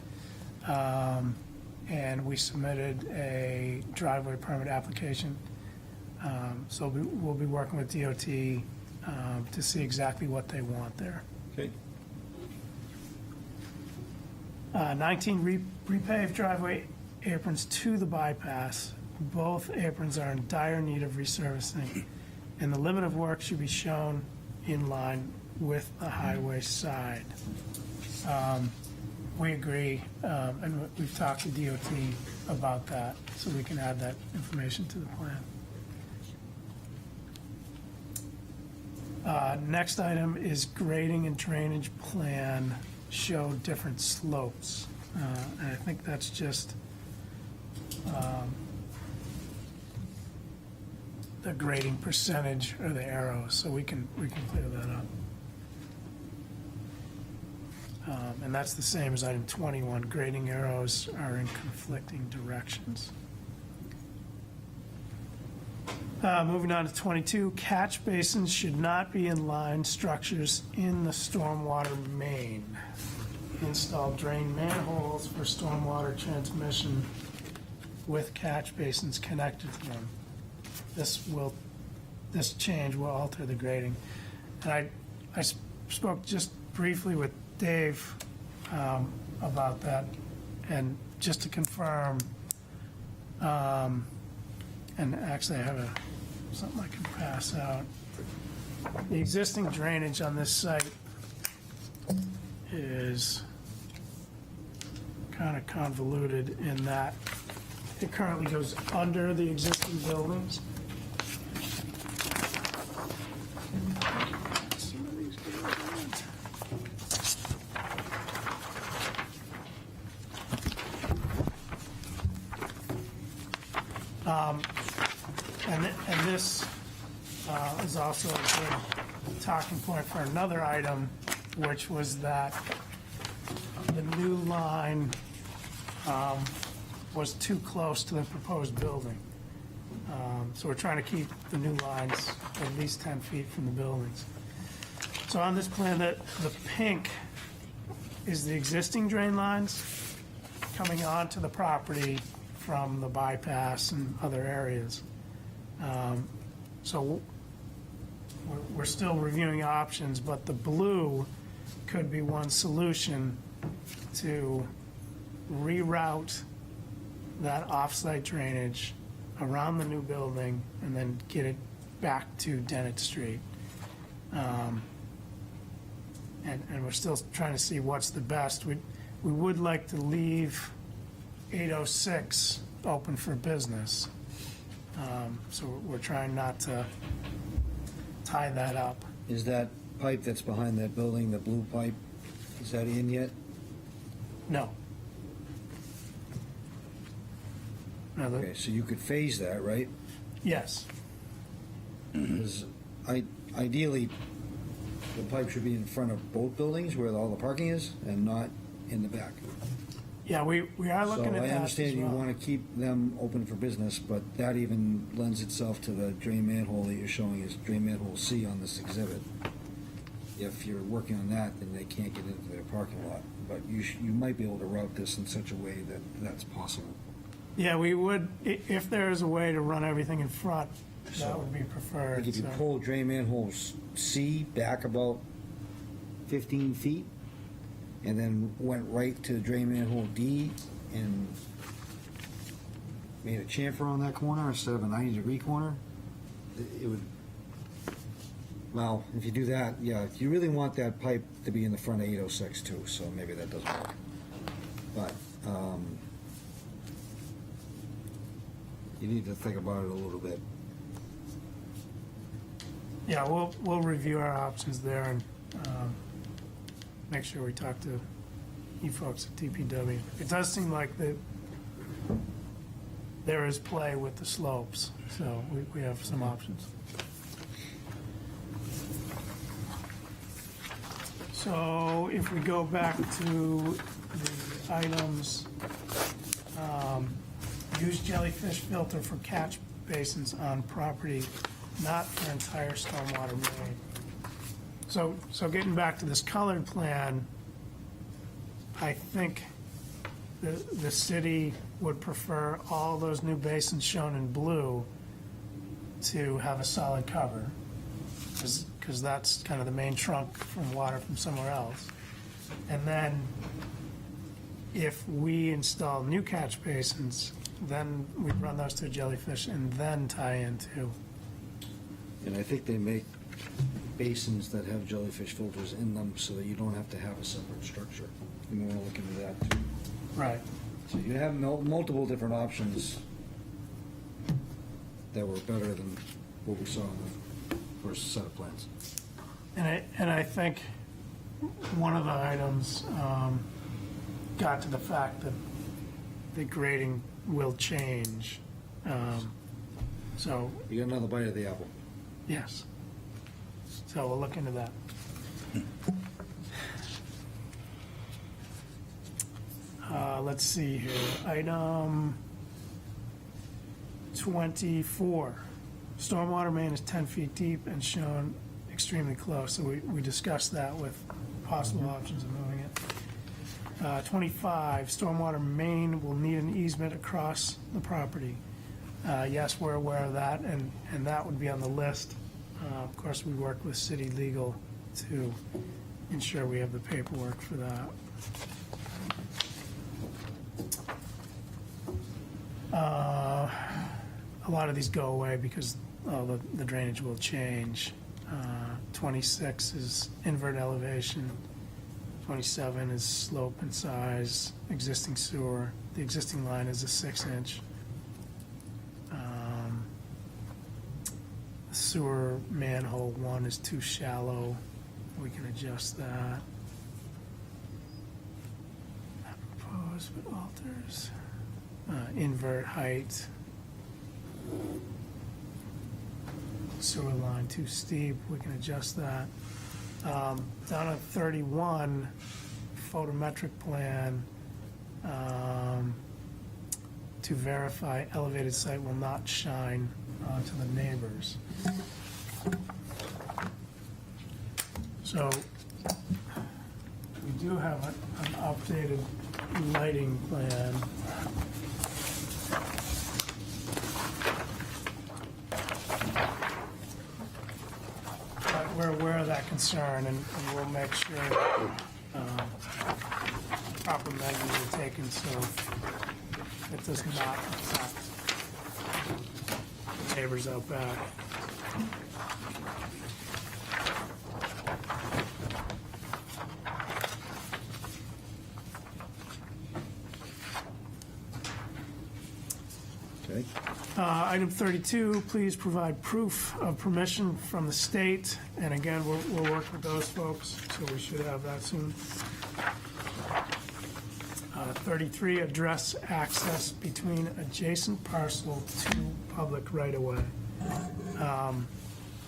and we submitted a driveway permit application. So we'll be working with DOT to see exactly what they want there. Okay. 19, repave driveway aprons to the bypass. Both aprons are in dire need of resurfacing, and the limit of work should be shown in line with the highway side. We agree, and we've talked to DOT about that, so we can add that information to the plan. Next item is grading and drainage plan show different slopes. And I think that's just the grading percentage or the arrows, so we can clear that up. And that's the same as item 21, grading arrows are in conflicting directions. Moving on to 22, catch basins should not be in line structures in the stormwater main. Install drain manholes for stormwater transmission with catch basins connected to them. This change will alter the grading. And I spoke just briefly with Dave about that, and just to confirm, and actually I have something I can pass out. The existing drainage on this site is kind of convoluted in that it currently goes under the existing buildings. Some of these go around. And this is also a good talking point for another item, which was that the new line was too close to the proposed building. So we're trying to keep the new lines at least 10 feet from the buildings. So on this plan, the pink is the existing drain lines coming onto the property from the bypass and other areas. So we're still reviewing options, but the blue could be one solution to reroute that off-site drainage around the new building and then get it back to Dennett Street. And we're still trying to see what's the best. We would like to leave 806 open for business. So we're trying not to tie that up. Is that pipe that's behind that building, the blue pipe, is that in yet? No. No, Okay, so you could phase that, right? yes. Because ideally, the pipe should be in front of both buildings where all the parking is and not in the back. Yeah, we are looking at So that I as understand you well. want to keep them open for business, but that even lends itself to the drain manhole that you're showing as drain manhole C on this exhibit. If you're working on that, then they can't get into their parking lot. But you might be able to route this in such a way that that's possible. Yeah, we would, if there is a way to run everything in front, that So, would be preferred. Like if you so- pull drain manhole C back about 15 feet, and then went right to drain manhole D and made a chamfer on that corner instead of a 90-degree corner, it would, well, if you do that, yeah, you really want that pipe to be in the front of 806 too, so maybe that doesn't work. But you need to think about it a little bit. Yeah, we'll review our options there and make sure we talk to you folks at DPW. It does seem like there is play with the slopes, so we have some options. So if we go back to the items, use jellyfish filter for catch basins on property, not for entire stormwater main. So getting back to this colored plan, I think the city would prefer all those new basins shown in blue to have a solid cover, because that's kind of the main trunk from water from somewhere else. And then if we install new catch basins, then we'd run those to jellyfish and then tie into. And I think they make basins that have jellyfish filters in them so that you don't have to have a separate structure. You may want to look into that too. Right. So you have multiple different options that were better than what we saw in the first set of plans. And I think one of the items got to the fact that the grading will change. So, You got another bite of the apple. yes. So we'll look into that. Let's see here. Item 24. Stormwater main is 10 feet deep and shown extremely close. So we discussed that with possible options of moving it. 25, stormwater main will need an easement across the property. Yes, we're aware of that, and that would be on the list. Of course, we work with city legal to ensure we have the paperwork for that. A lot of these go away because the drainage will change. 26 is invert elevation. 27 is slope and size, existing sewer. The existing line is a 6-inch. Sewer manhole 1 is too shallow. We can adjust that. Not proposed, but alters. Invert height. Sewer line too steep, we can adjust that. Down at 31, photometric plan, to verify elevated site will not shine onto the neighbors. So we do have an updated lighting plan. But we're aware of that concern, and we'll make sure proper measures are taken so it does not affect the neighbors out back. Okay. Item 32, please provide proof of permission from the state. And again, we'll work with those folks, so we should have that soon. 33, address access between adjacent parcel to public right-of-way.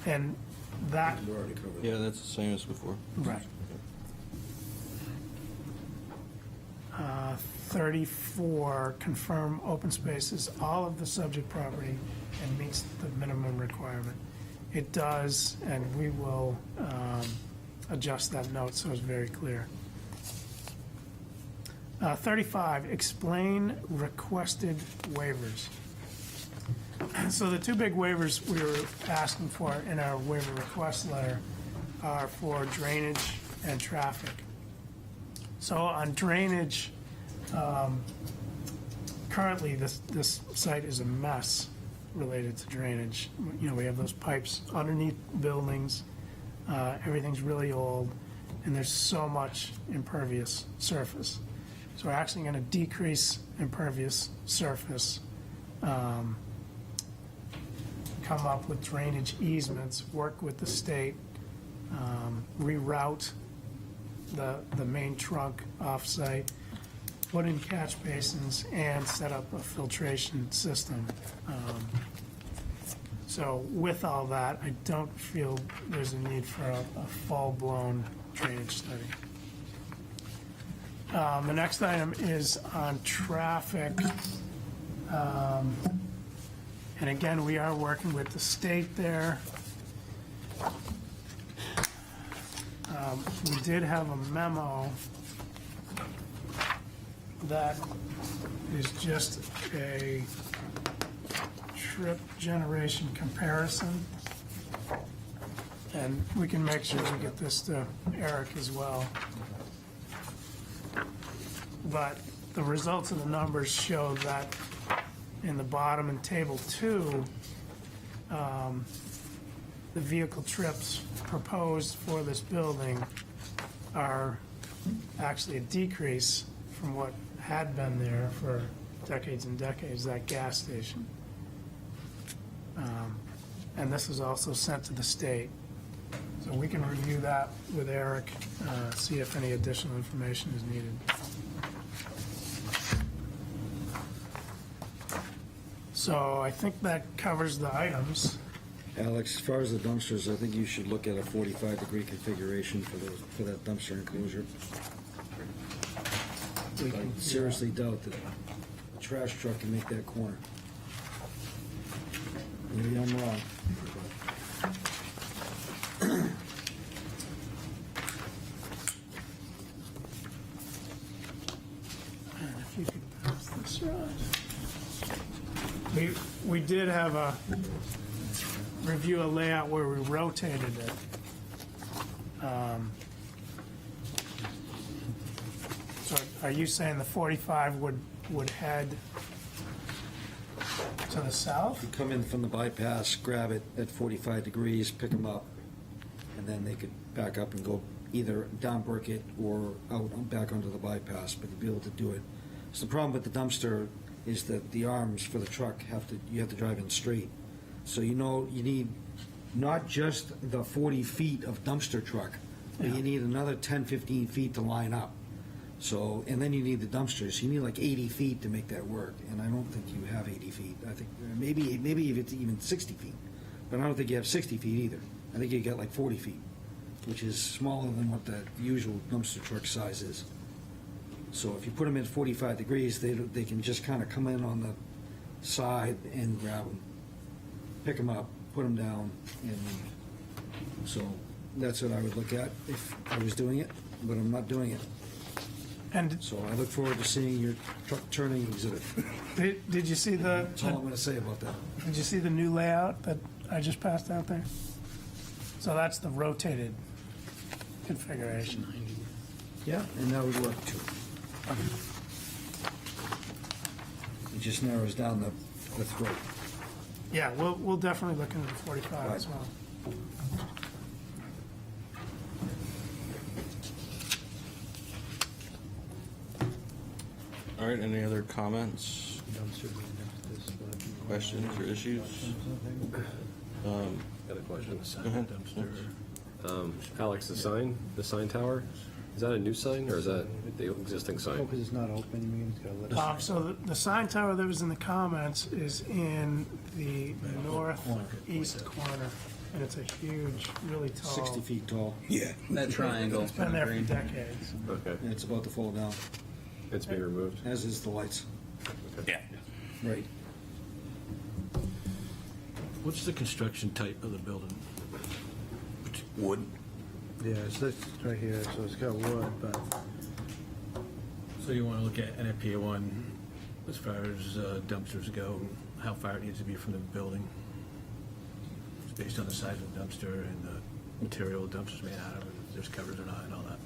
And that, We already covered that. Yeah, that's the same as before. right. 34, confirm open spaces, all of the subject property, and meets the minimum requirement. It does, and we will adjust that note so it's very clear. 35, explain requested waivers. So the two big waivers we were asking for in our waiver request letter are for drainage and traffic. So on drainage, currently this site is a mess related to drainage. You know, we have those pipes underneath buildings, everything's really old, and there's so much impervious surface. So we're actually going to decrease impervious surface, come up with drainage easements, work with the state, reroute the main trunk off-site, put in catch basins, and set up a filtration system. So with all that, I don't feel there's a need for a full-blown drainage study. The next item is on traffic. And again, we are working with the state there. We did have a memo that is just a trip generation comparison. And we can make sure we get this to Eric as well. But the results of the numbers show that in the bottom in table 2, the vehicle trips proposed for this building are actually a decrease from what had been there for decades and decades, that gas station. And this is also sent to the state. So we can review that with Eric, see if any additional information is needed. So I think that covers the items. Alex, as far as the dumpsters, I think you should look at a 45-degree configuration for that dumpster enclosure. We I can- seriously doubt that a trash truck can make that corner. Maybe I'm wrong. And if you could pass this around. We did have a review a layout where we rotated it. So are you saying the 45 would head to the south? You come in from the bypass, grab it at 45 degrees, pick them up, and then they could back up and go either down Burkett or out back onto the bypass, but you'd be able to do it. So the problem with the dumpster is that the arms for the truck you have to drive in straight. So you need not just the 40 feet of dumpster truck, but you need another 10, 15 feet to line up. So, and then you need the dumpsters. You need like 80 feet to make that work, and I don't think you have 80 feet. I think maybe if it's even 60 feet, but I don't think you have 60 feet either. I think you got like 40 feet, which is smaller than what the usual dumpster truck size is. So if you put them at 45 degrees, they can just kind of come in on the side and grab them, pick them up, put them down, and so that's what I would look at if I was doing it, but I'm not doing it. And So I look forward to seeing your truck turning exhibit. did you see the? That's all I'm going to say about that. Did you see the new layout that I just passed out there? So that's the rotated configuration. Yeah, and that would work too. It just narrows down the throat. Yeah, we'll definitely look into the 45 as well. All right, any other comments, questions, or issues? Got a question. Go ahead. Alex, the sign tower, is that a new sign or is that the existing sign? Because it's not open, you mean it's got to let us. So the sign tower that was in the comments is in the northeast corner, and it's a huge, really tall. 60 feet tall, Yeah. That triangle. It's been there for decades. Okay, and it's about to fall down, it's being removed. as is the lights. Yeah. Right. What's the construction type of the building? Wood? Yeah, it's this right here, so it's got wood, but So you want to look at NFPA 1 as far as dumpsters go, how far it needs to be from the building? It's based on the size of the dumpster and the material the dumpster's made out of, if there's covers or not and all that.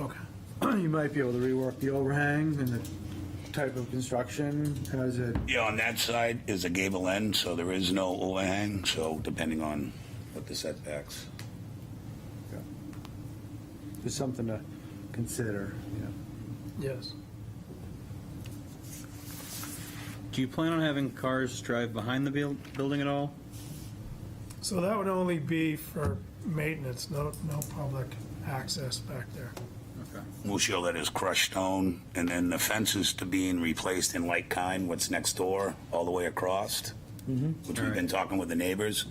okay. You might be able to rework the overhang and the type of construction, has it, Yeah, on that side is a gable end, so there is no overhang, so depending on what the setbacks. is something to consider, Yes. Do you plan on having cars drive behind the building at all? So that would only be for maintenance, no public access back there. Okay. We'll show that as crushed stone, and then the fences to being replaced in like kind, what's next door, all the way across, which we've been talking with the neighbors.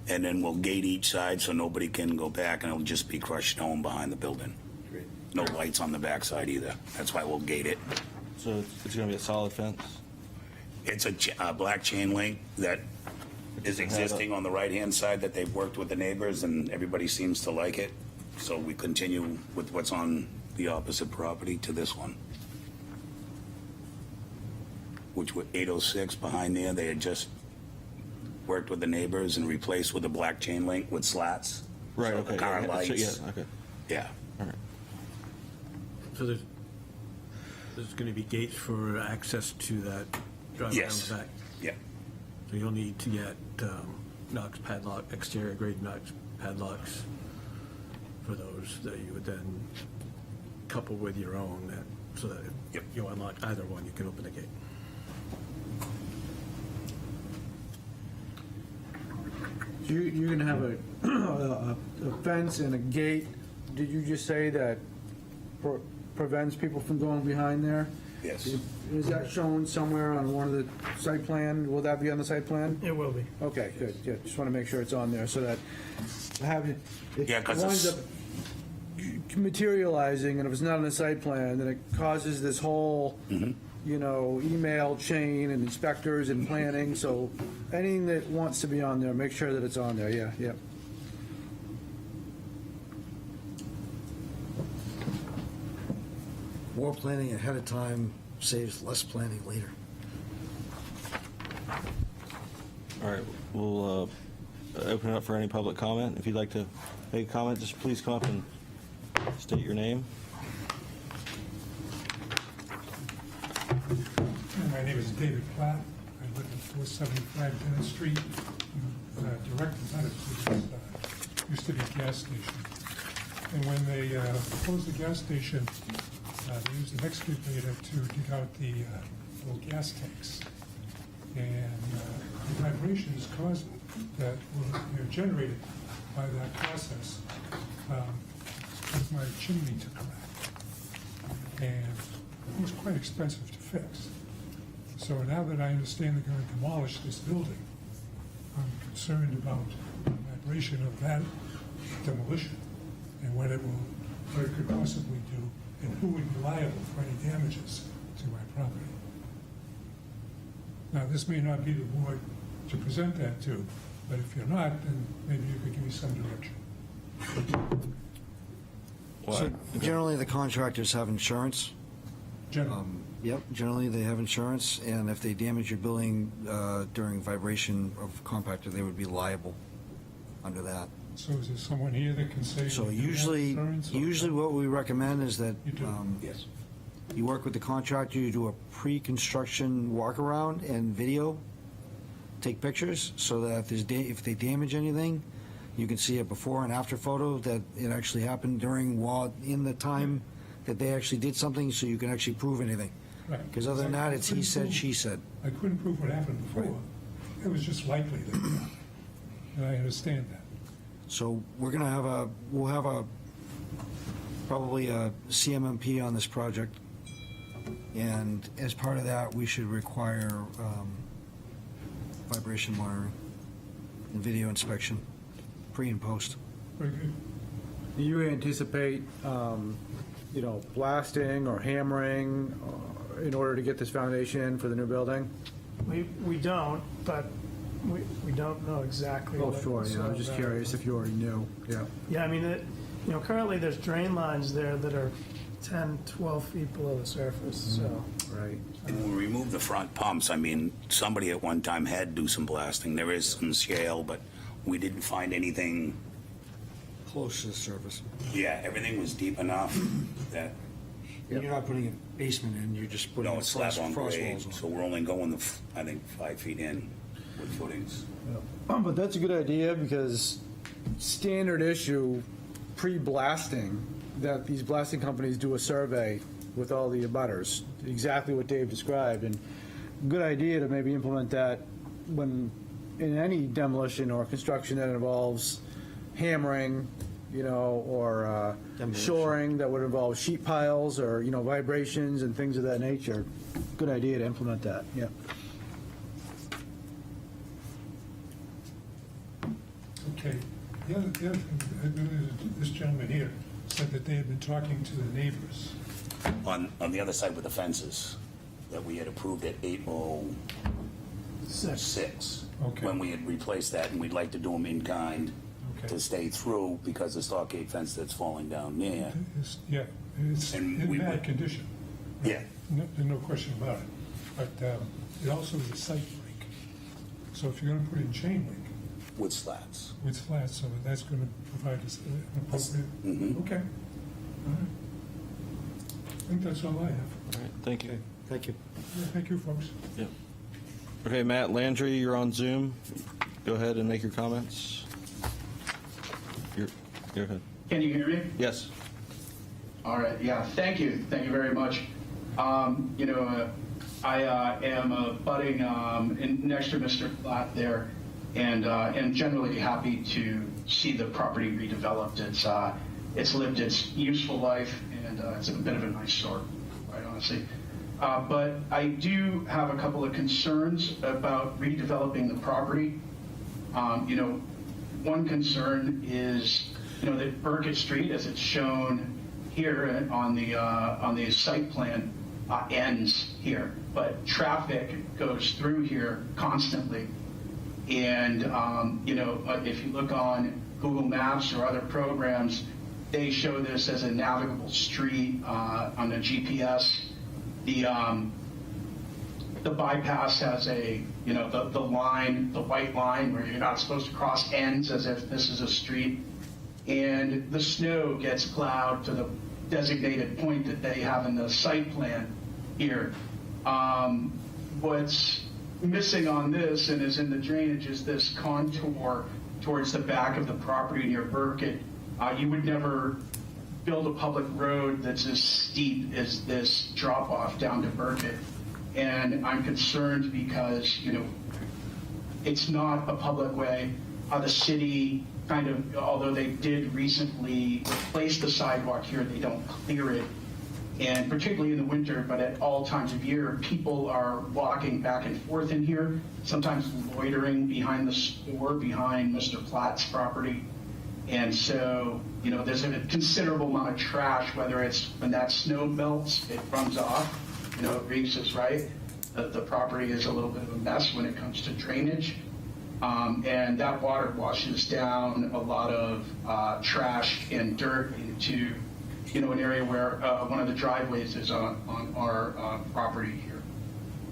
And then we'll gate each side so nobody can go back, and it'll just be crushed stone behind the building. Great. No lights on the backside either. That's why we'll gate it. So it's going to be a solid fence? It's a black chain link that is existing on the right-hand side that they've worked with the neighbors, and everybody seems to like it. So we continue with what's on the opposite property to this one, which were 806 behind there. They had just worked with the neighbors and replaced with a black chain link with slats. Right, So okay. the car yeah, lights. yeah, okay. Yeah. All right. So there's going to be gates for access to that driveway on Yes. the back? Yeah. So you'll need to get Knox padlock, exterior grade Knox padlocks for those that you would then couple with your own, so that if you unlock either one, you can open the gate. You're gonna have a fence and a gate, did you just say that prevents people from going behind there? Yes. Is that shown somewhere on one of the site plan? Will that be on the site plan? It will be. Okay, good, good. Just want to make sure it's on there so that it Yeah, 'cause winds it's- up materializing, and if it's not on the site plan, then it causes this whole, email chain and inspectors and planning. So anything that wants to be on there, make sure that it's on there. Yeah, yeah. More planning ahead of time saves less planning later. All right, we'll open it up for any public comment. If you'd like to make a comment, just please come up and state your name. My name is David Platt. I live at 475 Bennett Street, direct competitor to this used to be gas station. And when they closed the gas station, they used an excavator to dig out the old gas tanks. And the vibrations caused that were generated by that process caused my chimney to crack. And it was quite expensive to fix. So now that I understand they're going to demolish this building, I'm concerned about the vibration of that demolition and what it could possibly do, and who would be liable for any damages to my property. Now, this may not be the board to present that to, but if you're not, then maybe you could give me some direction. So generally, the contractors have insurance. Generally. Yep, generally they have insurance, and if they damage your building during vibration of compactor, they would be liable under that. So is there someone here that can say? So you have usually insurance, or- what we recommend is that You do? Yes. you work with the contractor, you do a pre-construction walk-around and video, take pictures, so that if they damage anything, you can see a before and after photo that it actually happened in the time that they actually did something, so you can actually prove anything. Right. Because other than that, it's he said, she said. I couldn't prove what happened before. Right. It was just likely that it happened. And I understand that. So we'll have probably a CMMP on this project. And as part of that, we should require vibration monitoring and video inspection, pre and post. Very good. Do you anticipate, blasting or hammering in order to get this foundation in for the new building? We don't, but we don't know exactly. Oh, what sure, yeah, I sort was just of, curious if you already knew, yeah. Yeah, I mean, currently there's drain lines there that are 10, 12 feet below the surface, so. Right. And when we remove the front pumps, I mean, somebody at one time had to do some blasting. There is some scale, but we didn't find anything. Close to the surface. Yeah, everything was deep enough that, And you're not putting a basement in, you're just putting no, a it's slab on frost grade, walls on. so we're only going, I think, 5 feet in with footings. But that's a good idea, because standard issue, pre-blasting, that these blasting companies do a survey with all the abutters, exactly what Dave described, and good idea to maybe implement that when, in any demolition or construction that involves hammering, or shoring that would involve sheet piles or, vibrations and things of that nature. Good idea to implement that, yeah. Okay. The other thing, this gentleman here said that they had been talking to the neighbors. On the other side with the fences that we had approved at 8:06. Okay. When we had replaced that, and we'd like to do them in kind Okay. to stay through because the stockade fence that's falling down there. Yeah, it's And in we bad would- condition. Yeah. There's no question about it. But it also is a site link. So if you're going to put in chain link With slats. with slats, so that's going to provide us an appropriate. Mhm. Okay. All right. I think that's all I have. All right, thank you. Thank you. Yeah, thank you, folks. Yeah. Okay, Matt Landry, you're on Zoom. go ahead and make your comments. Go ahead. Can you hear me? Yes. All right, yeah, thank you very much. I am budding next to Mr. Platt there, and am generally happy to see the property redeveloped. It's lived its useful life, and it's a bit of a nice store, quite honestly. But I do have a couple of concerns about redeveloping the property. One concern is, that Burkett Street, as it's shown here on the site plan, ends here, but traffic goes through here constantly. And if you look on Google Maps or other programs, they show this as a navigable street on the GPS. The bypass has the line, the white line, where you're not supposed to cross ends as if this is a street. And the snow gets plowed to the designated point that they have in the site plan here. What's missing on this and is in the drainage is this contour towards the back of the property near Burkett. You would never build a public road that's as steep as this drop off down to Burkett. And I'm concerned because, it's not a public way. The city although they did recently replace the sidewalk here, they don't clear it. And particularly in the winter, but at all times of year, people are walking back and forth in here, sometimes loitering behind the store, behind Mr. Platt's property. And so, there's a considerable amount of trash, whether it's when that snow melts, it runs off, Reeves is right. The property is a little bit of a mess when it comes to drainage. And that water washes down a lot of trash and dirt into, an area where one of the driveways is on our property here.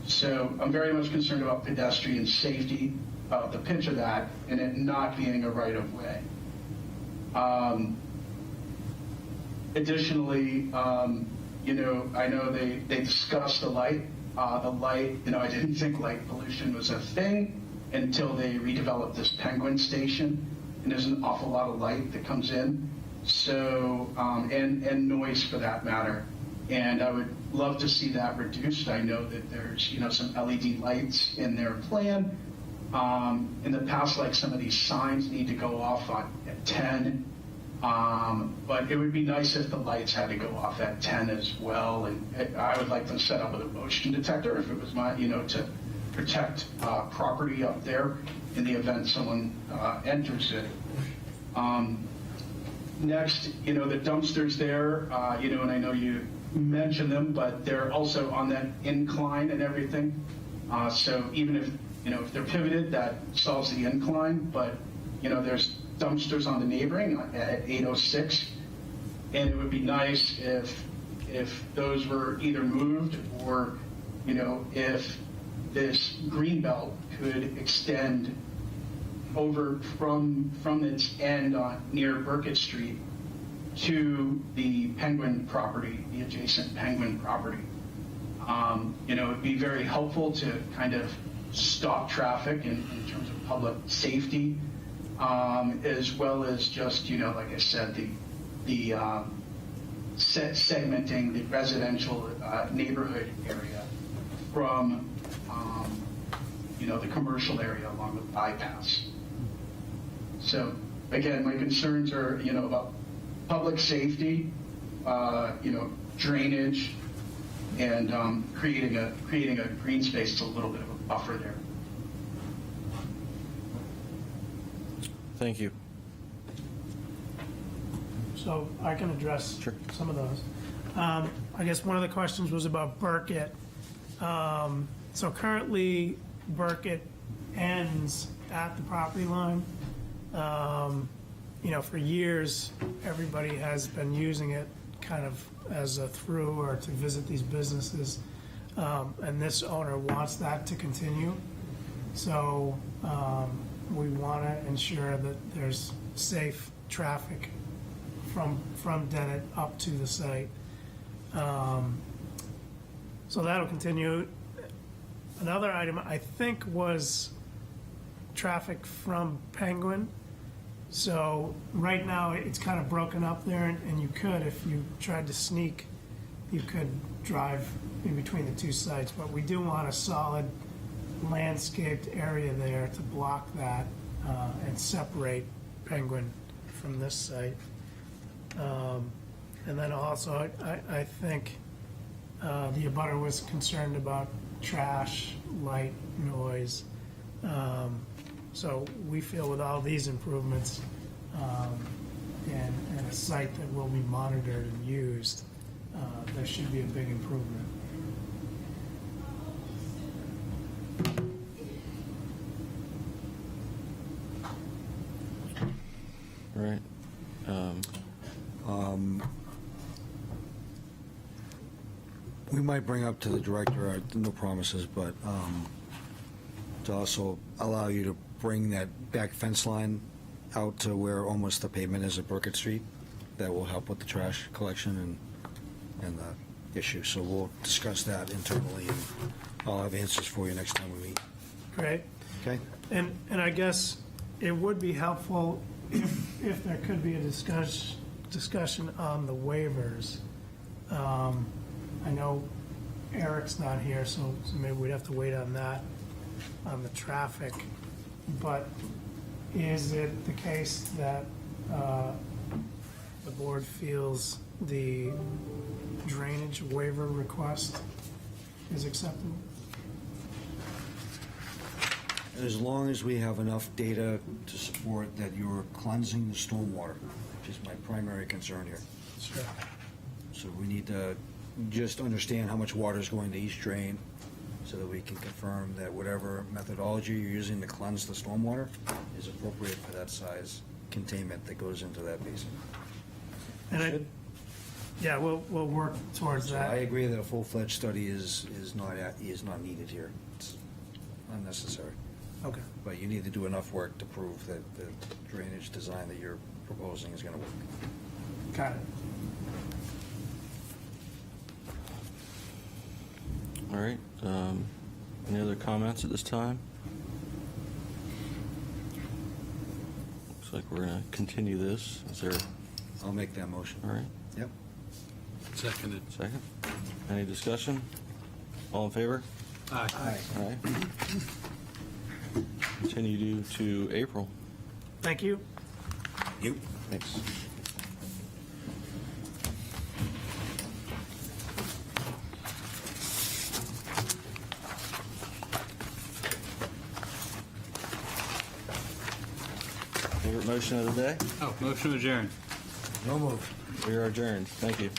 So I'm very much concerned about pedestrian safety, the pitch of that, and it not being a right-of-way. Additionally, I know they discussed the light. The light, I didn't think light pollution was a thing until they redeveloped this Penguin station, and there's an awful lot of light that comes in, so and noise for that matter. And I would love to see that reduced. I know that there's some LED lights in their plan. In the past, like some of these signs need to go off at 10, but it would be nice if the lights had to go off at 10 as well. And I would like them set up with a motion detector if it was my, to protect property up there in the event someone enters it. Next, the dumpsters there, and I know you mentioned them, but they're also on that incline and everything. So even if they're pivoted, that solves the incline, but there's dumpsters on the neighboring at 806, and it would be nice if those were either moved or if this green belt could extend over from its end near Burkett Street to the Penguin property, the adjacent Penguin property. It would be very helpful to kind of stop traffic in terms of public safety, as well as just, like I said, the segmenting the residential neighborhood area from the commercial area along the bypass. So again, my concerns are about public safety, drainage, and creating a green space that's a little bit of a buffer there. Thank you. So I can address some of those. I guess one of the questions was about Burkett. So currently, Burkett ends at the property line. For years, everybody has been using it kind of as a through or to visit these businesses. And this owner wants that to continue. So we want to ensure that there's safe traffic from Dennett up to the site. So that'll continue. Another item I think was traffic from Penguin. So right now, it's kind of broken up there, and you could, if you tried to sneak, you could drive in between the two sites. But we do want a solid landscaped area there to block that and separate Penguin from this site. And then also, I think the abutter was concerned about trash, light, noise. So we feel with all these improvements and a site that will be monitored and used, there should be a big improvement. All right. We might bring up to the director, no promises, but to also allow you to bring that back fence line out to where almost the pavement is at Burkett Street. That will help with the trash collection and the issue. So we'll discuss that internally, and I'll have answers for you next time we meet. Great. Okay? And I guess it would be helpful if there could be a discussion on the waivers. I know Eric's not here, so maybe we'd have to wait on that, on the traffic. But is it the case that the board feels the drainage waiver request is acceptable? As long as we have enough data to support that you're cleansing the stormwater, which is my primary concern here. Sure. So we need to just understand how much water is going to each drain so that we can confirm that whatever methodology you're using to cleanse the stormwater is appropriate for that size containment that goes into that basin. And yeah, we'll work towards So that. I agree that a full-fledged study is not needed here. It's unnecessary. Okay. But you need to do enough work to prove that the drainage design that you're proposing is going to work. Got it. All right. Any other comments at this time? Looks like we're going to continue this. Is there? I'll make that motion. All right. Yep. Seconded. Second. Any discussion? All in favor? Aye. All right. Continue to April. Thank you. You. Thanks. Favorite motion of the day? Oh, motion to adjourn. No move. We are adjourned. Thank you.